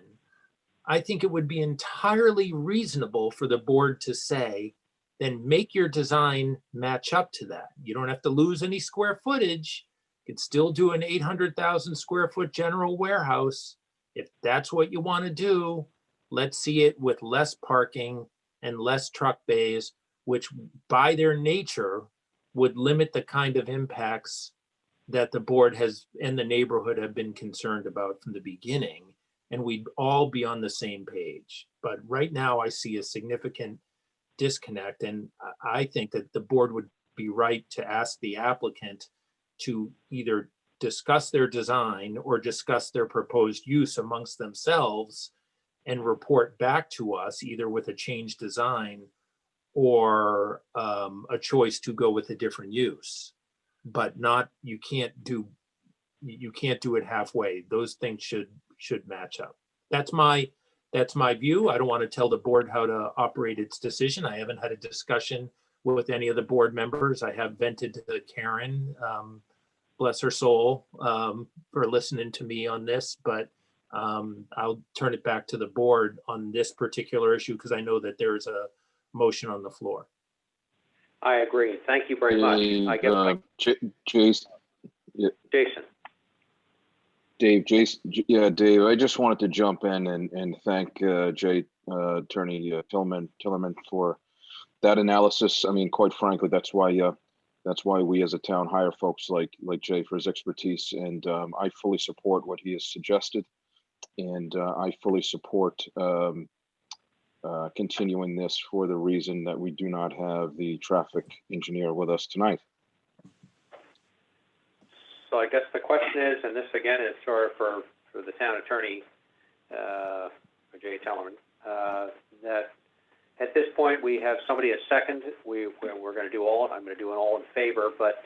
I think it would be entirely reasonable for the board to say, then make your design match up to that. You don't have to lose any square footage. You could still do an 800,000 square foot general warehouse. If that's what you want to do, let's see it with less parking and less truck bays, which by their nature would limit the kind of impacts that the board has and the neighborhood have been concerned about from the beginning, and we'd all be on the same page. But right now I see a significant disconnect, and I think that the board would be right to ask the applicant to either discuss their design or discuss their proposed use amongst themselves and report back to us either with a changed design or a choice to go with a different use. But not, you can't do it halfway. Those things should match up. That's my view. I don't want to tell the board how to operate its decision. I haven't had a discussion with any of the board members. I have vented to Karen, bless her soul, for listening to me on this, but I'll turn it back to the board on this particular issue because I know that there's a motion on the floor. I agree. Thank you very much. I guess Jason. Yeah. Jason. Dave, I just wanted to jump in and thank Attorney Tillerman for that analysis. I mean, quite frankly, that's why we as a town hire folks like Jay for his expertise, and I fully support what he has suggested, and I fully support continuing this for the reason that we do not have the traffic engineer with us tonight. So I guess the question is, and this again is for the town attorney, for Jay Tellerman, that at this point we have somebody a second. We're going to do all. I'm going to do an all in favor. But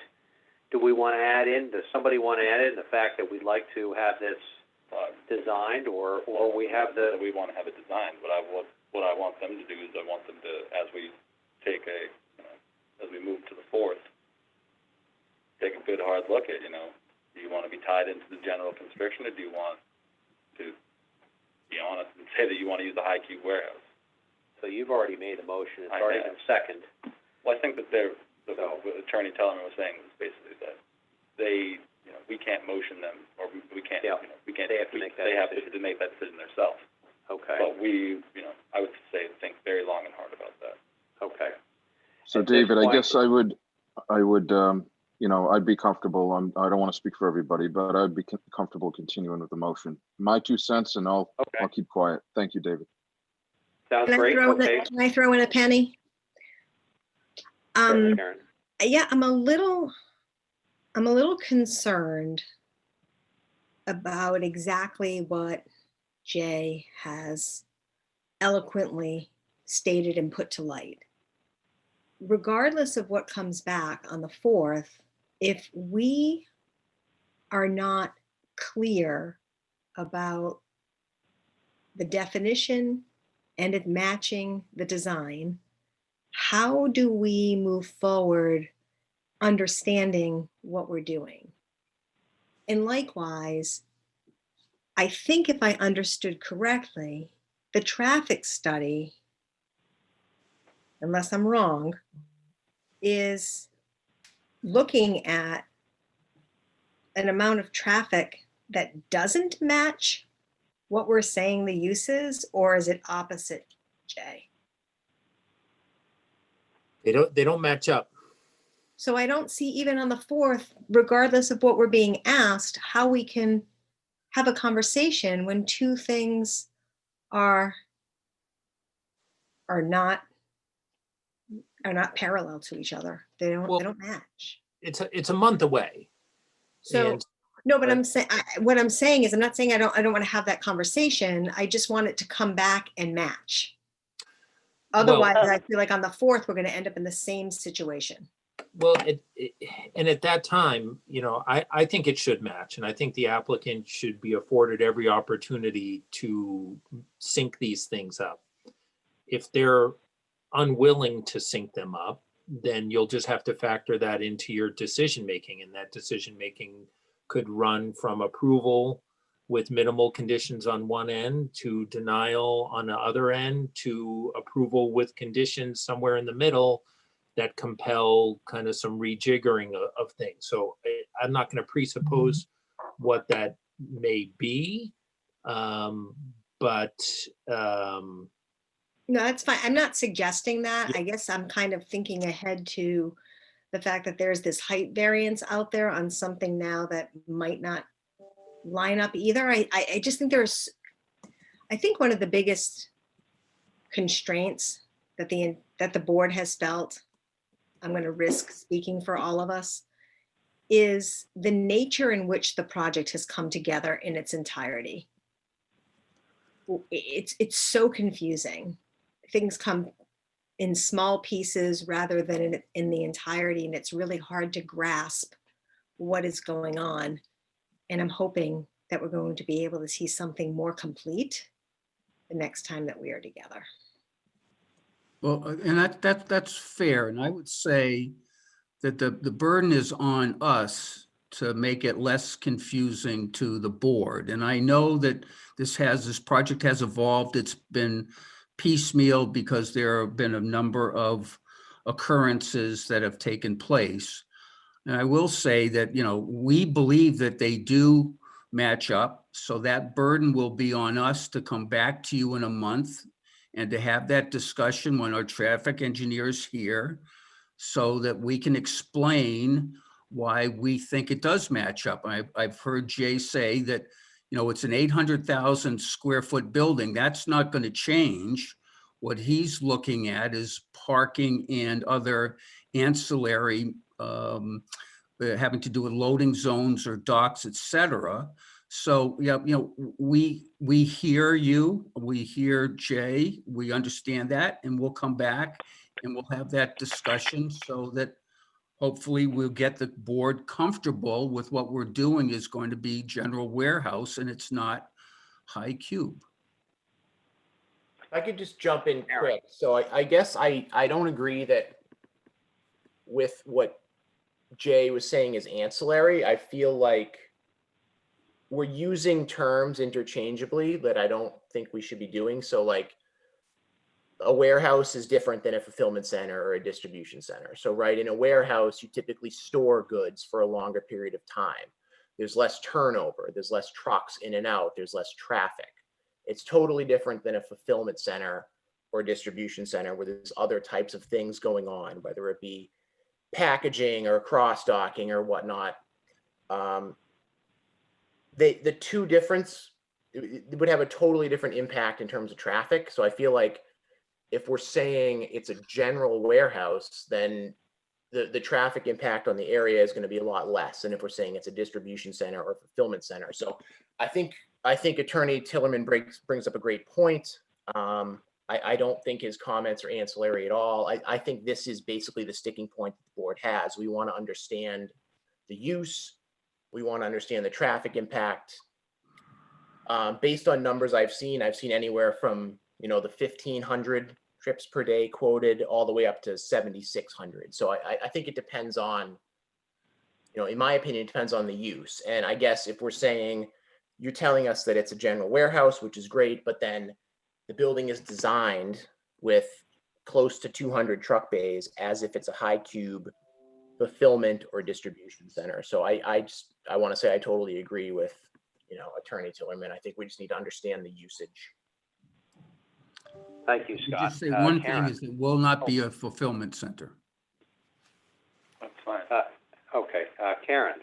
do we want to add in? Does somebody want to add in the fact that we'd like to have this designed, or we have the? We want to have it designed. What I want them to do is I want them to, as we take as we move to the fourth, take a good hard look at, do you want to be tied into the general constriction, or do you want to be honest and say that you want to use the high cube warehouse? So you've already made a motion. It's already been seconded. Well, I think that what Attorney Tellerman was saying was basically that they, we can't motion them, or we can't, we can't. They have to make that. They have to make that decision themselves. Okay. But we, I would say think very long and hard about that. Okay. So At this David, I point- guess I would, I'd be comfortable. I don't want to speak for everybody, but I'd be comfortable continuing with the motion. My 2 cents, and I'll Okay, keep quiet. Thank you, David. sounds Can I great, throw in okay. can I throw in a penny? Sure, Karen. Yeah, I'm a little concerned about exactly what Jay has eloquently stated and put to light. Regardless of what comes back on the 4th, if we are not clear about the definition and it matching the design, how do we move forward understanding what we're doing? And likewise, I think if I understood correctly, the traffic study, unless I'm wrong, is looking at an amount of traffic that doesn't match what we're saying the use is, or is it opposite, Jay? They don't match up. So I don't see even on the 4th, regardless of what we're being asked, how we can have a conversation when two things are not parallel to each other. They Well, don't match. It's a month away. So And no, but but- I'm saying what I'm saying is I'm not saying I don't want to have that conversation. I just want it to come back and match. Otherwise, I feel like on the 4th we're going to end up in the same situation. Well, and at that time, I think it should match, and I think the applicant should be afforded every opportunity to sync these things up. If they're unwilling to sync them up, then you'll just have to factor that into your decision making, and that decision making could run from approval with minimal conditions on one end to denial on the other end to approval with conditions somewhere in the middle that compel kind of some rejiggering of things. So I'm not going to presuppose what that may be, but No, that's fine. I'm not suggesting that. I guess I'm kind of thinking ahead to the fact that there's this height variance out there on something now that might not line up either. I just think I think one of the biggest constraints that the board has felt, I'm going to risk speaking for all of us, is the nature in which the project has come together in its entirety. It's so confusing. Things come in small pieces rather than in the entirety, and it's really hard to grasp what is going on. And I'm hoping that we're going to be able to see something more complete the next time that we are together. Well, and that's fair. And I would say that the burden is on us to make it less confusing to the board. And I know that this project has evolved. It's been piecemeal because there have been a number of occurrences that have taken place. And I will say that, we believe that they do match up. So that burden will be on us to come back to you in a month and to have that discussion when our traffic engineer's here so that we can explain why we think it does match up. I've heard Jay say that, it's an 800,000 square foot building. That's not going to change. What he's looking at is parking and other ancillary having to do with loading zones or docks, et cetera. So, we hear you, we hear Jay, we understand that, and we'll come back and we'll have that discussion so that hopefully we'll get the board comfortable with what we're doing is going to be general warehouse and it's not high cube. If I could just jump in quick. So I guess I don't agree that with what Jay was saying is ancillary. I feel like we're using terms interchangeably that I don't think we should be doing. So like a warehouse is different than a fulfillment center or a distribution center. So right, in a warehouse, you typically store goods for a longer period of time. There's less turnover, there's less trucks in and out, there's less traffic. It's totally different than a fulfillment center or distribution center where there's other types of things going on, whether it be packaging or cross-docking or whatnot. The two difference, it would have a totally different impact in terms of traffic. So I feel like if we're saying it's a general warehouse, then the traffic impact on the area is going to be a lot less than if we're saying it's a distribution center or fulfillment center. So I think Attorney Tillerman brings up a great point. I don't think his comments are ancillary at all. I think this is basically the sticking point that the board has. We want to understand the use. We want to understand the traffic impact. Based on numbers I've seen anywhere from, the 1,500 trips per day quoted all the way up to 7,600. So I think it depends on, in my opinion, it depends on the use. And I guess if we're saying, you're telling us that it's a general warehouse, which is great, but then the building is designed with close to 200 truck bays as if it's a high cube fulfillment or distribution center. So I want to say I totally agree with, Attorney Tillerman. I think we just need to understand the usage. Thank you, Scott. Just say one Karen. thing is it will not be a fulfillment center. That's fine. Okay, Karen.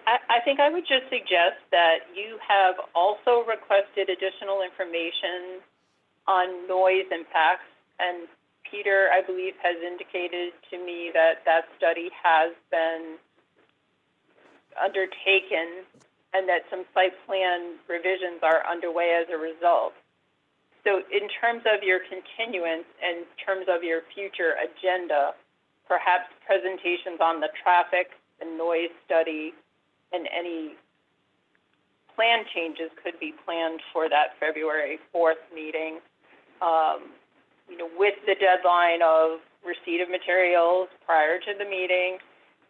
I think I would just suggest that you have also requested additional information on noise impacts. And Peter, I believe, has indicated to me that that study has been undertaken and that some site plan revisions are underway as a result. So in terms of your continuance and in terms of your future agenda, perhaps presentations on the traffic and noise study and any plan changes could be planned for that February 4th meeting, with the deadline of receipt of materials prior to the meeting.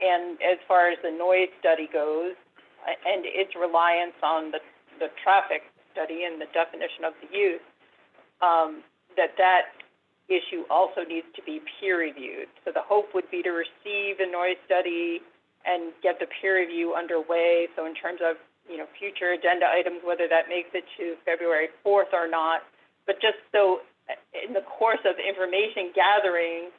And as far as the noise study goes, and its reliance on the traffic study and the definition of the use, that issue also needs to be peer reviewed. So the hope would be to receive the noise study and get the peer review underway. So in terms of, future agenda items, whether that makes it to February 4th or not, but just so in the course of information gathering,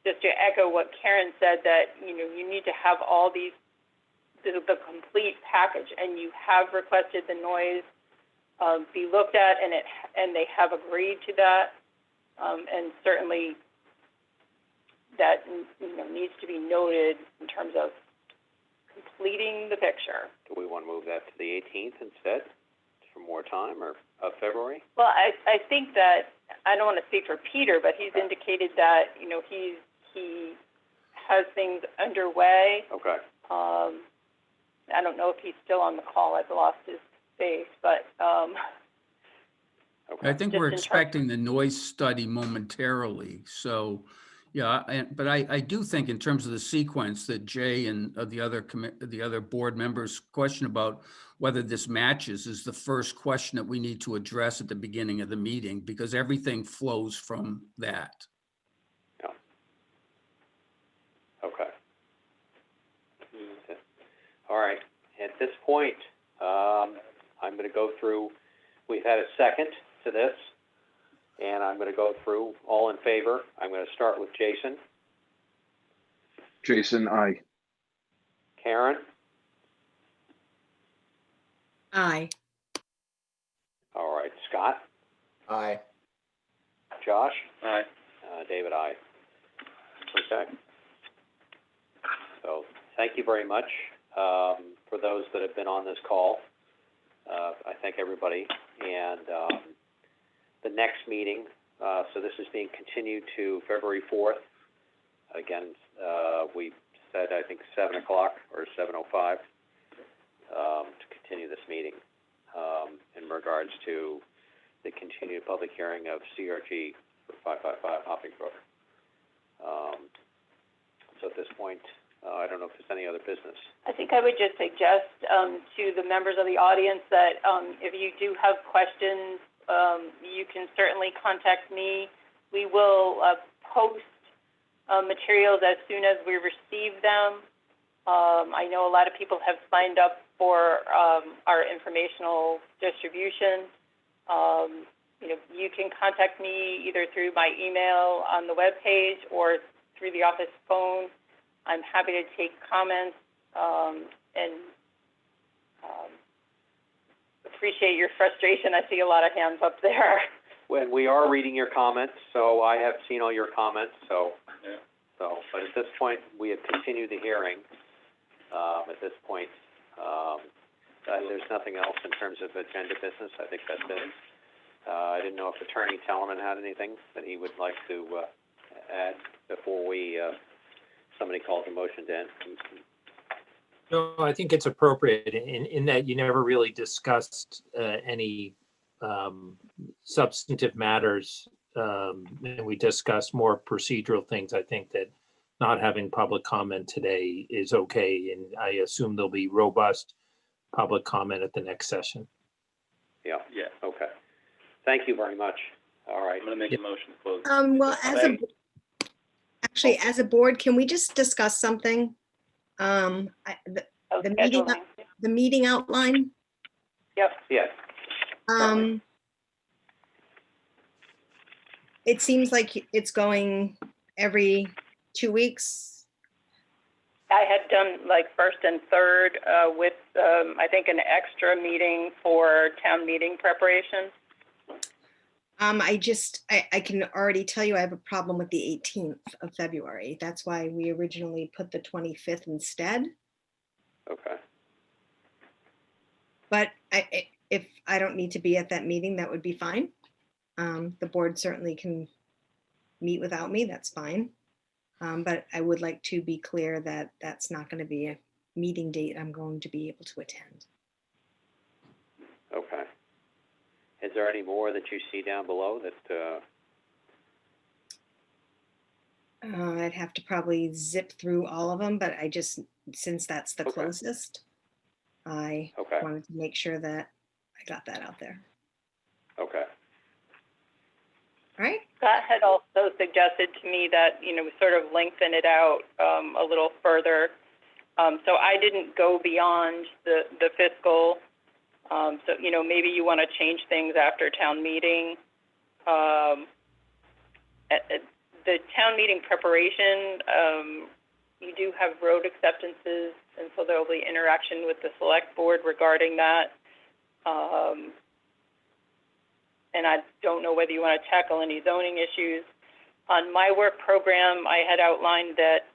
just to echo what Karen said, that, you need to have all these, the complete package, and you have requested the noise be looked at, and they have agreed to that, and certainly that needs to be noted in terms of completing the picture. Do we want to move that to the 18th instead for more time, or February? Well, I think that, I don't want to speak for Peter, but he's indicated that he has things underway. Okay. I don't know if he's still on the call. I've lost his face, but Okay. I think we're expecting the noise study momentarily. So, yeah, but I do think in terms of the sequence that Jay and the other board members' question about whether this matches is the first question that we need to address at the beginning of the meeting, because everything flows from that. Yeah. Okay. All right. At this point, I'm going to go through. We've had a second to this, and I'm going to go through all in favor. I'm going to start with Jason. Jason, aye. Karen? Aye. All right. Scott? Aye. Josh? Aye. David, aye. Okay. So thank you very much for those that have been on this call. I thank everybody. And the next meeting, so this is being continued to February 4th. Again, we said, I think, 7 o'clock or 7:05 to continue this meeting in regards to the continued public hearing of CRG for 555 Hopping Brook. So at this point, I don't know if there's any other business. I think I would just suggest to the members of the audience that if you do have questions, you can certainly contact me. We will post materials as soon as we receive them. I know a lot of people have signed up for our informational distribution. you can contact me either through my email on the webpage or through the office phone. I'm happy to take comments and appreciate your frustration. I see a lot of hands up there. When we are reading your comments, so I have seen all your comments, Yeah. but at this point, we have continued the hearing. At this point, there's nothing else in terms of agenda business. I think that's it. I didn't know if Attorney Tellerman had anything that he would like to add before somebody calls a motion to end. No, I think it's appropriate in that you never really discussed any substantive matters, and we discussed more procedural things. I think that not having public comment today is okay, and I assume there'll be robust public comment at the next session. Yeah, Yeah. okay. Thank you very much. All right. I'm gonna make a motion to close. Well, as a board, can we just discuss something? The Scheduling. meeting outline. Yep. Yes. It seems like it's going every 2 weeks. I had done like first and third with, I think, an extra meeting for town meeting preparation. I can already tell you I have a problem with the 18th of February. That's why we originally put the 25th instead. Okay. But if I don't need to be at that meeting, that would be fine. The board certainly can meet without me, that's fine. But I would like to be clear that that's not going to be a meeting date I'm going to be able to attend. Okay. Is there any more that you see down below that? I'd have to probably zip through all of them, but since that's the closest, I wanted to make sure that I got that out there. Okay. All right. Scott had also suggested to me that, we sort of lengthen it out a little further. So I didn't go beyond the fiscal. So, maybe you want to change things after town meeting. The town meeting preparation, you do have road acceptances, and so there will be interaction with the select board regarding that. And I don't know whether you want to tackle any zoning issues. On my work program, I had outlined that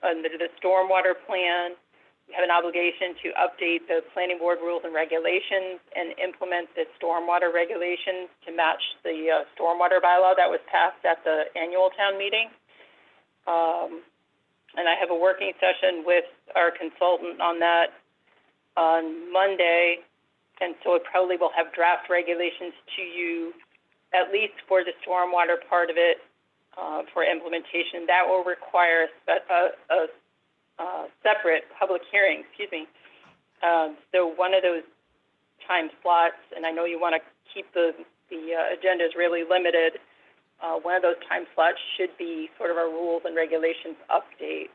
under the stormwater plan, we have an obligation to update the planning board rules and regulations and implement the stormwater regulations to match the stormwater bylaw that was passed at the annual town meeting. And I have a working session with our consultant on that on Monday. And so it probably will have draft regulations to you, at least for the stormwater part of it, for implementation. That will require a separate public hearing, so one of those time slots, and I know you want to keep the agendas really limited, one of those time slots should be sort of a rules and regulations update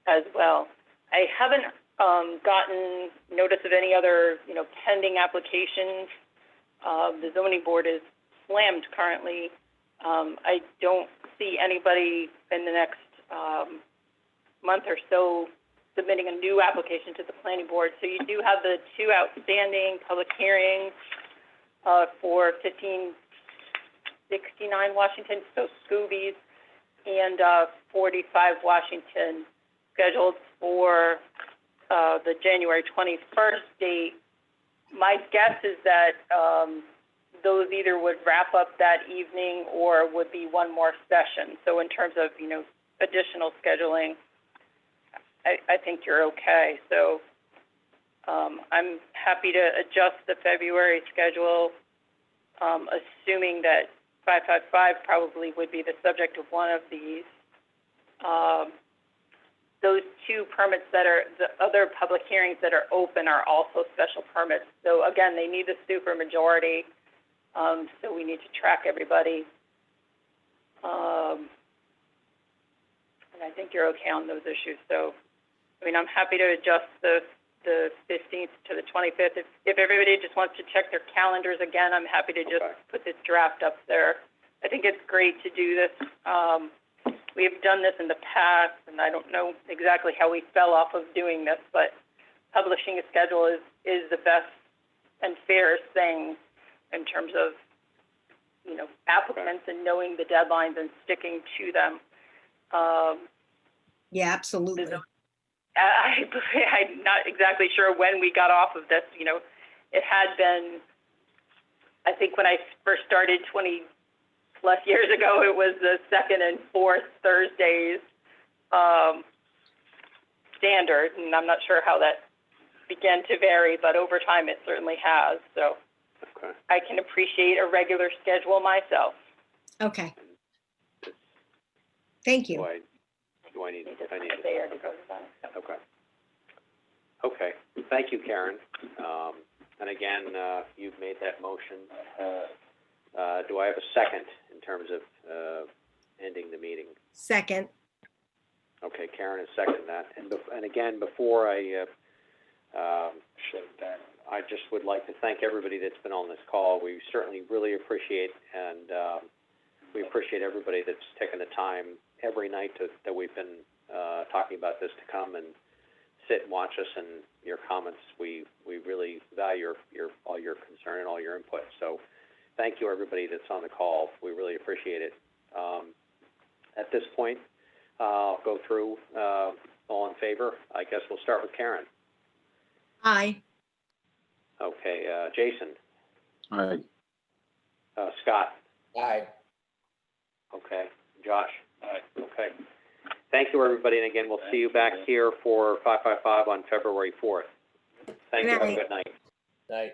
as well. I haven't gotten notice of any other, pending applications. The zoning board is slammed currently. I don't see anybody in the next month or so submitting a new application to the planning board. So you do have the two outstanding public hearings for 1569 Washington, so Scoobies, and 45 Washington, scheduled for the January 21st date. My guess is that those either would wrap up that evening or would be one more session. So in terms of, additional scheduling, I think you're okay. So I'm happy to adjust the February schedule, assuming that 555 probably would be the subject of one of these. Those two permits that are, the other public hearings that are open are also special permits. So again, they need the supermajority, so we need to track everybody. And I think you're okay on those issues. So, I'm happy to adjust the the 15th to the 25th. If everybody just wants to check their calendars again, I'm happy to just Okay. put this draft up there. I think it's great to do this. We have done this in the past, and I don't know exactly how we fell off of doing this, but publishing a schedule is the best and fairest thing in terms of, you know, applicants and knowing the deadlines and sticking to them. Yeah, absolutely. I'm not exactly sure when we got off of this. You know, it had been, I think when I first started 20 plus years ago, it was the second and fourth Thursdays standard, and I'm not sure how that began to vary, but over time it certainly has. So Okay. I can appreciate a regular schedule myself. Okay. Thank you. Do I need Just I need to say or to go to that. Okay. Okay, thank you, Karen. And again, you've made that motion. Do I have a second in terms of ending the meeting? Second. Okay, Karen has seconded that. And again, before I shut it down, I just would like to thank everybody that's been on this call. We certainly really appreciate, and we appreciate everybody that's taken the time every night that we've been talking about this to come and sit and watch us, and your comments. We really value all your concern and all your input. So thank you, everybody that's on the call. We really appreciate it. At this point, I'll go through all in favor. I guess we'll start with Karen. Aye. Okay, Jason. Aye. Scott. Aye. Okay, Josh. Aye. Okay. Thank you, everybody, and again, we'll see you back here for 555 on February 4th. Thank you. Have a good night. Night.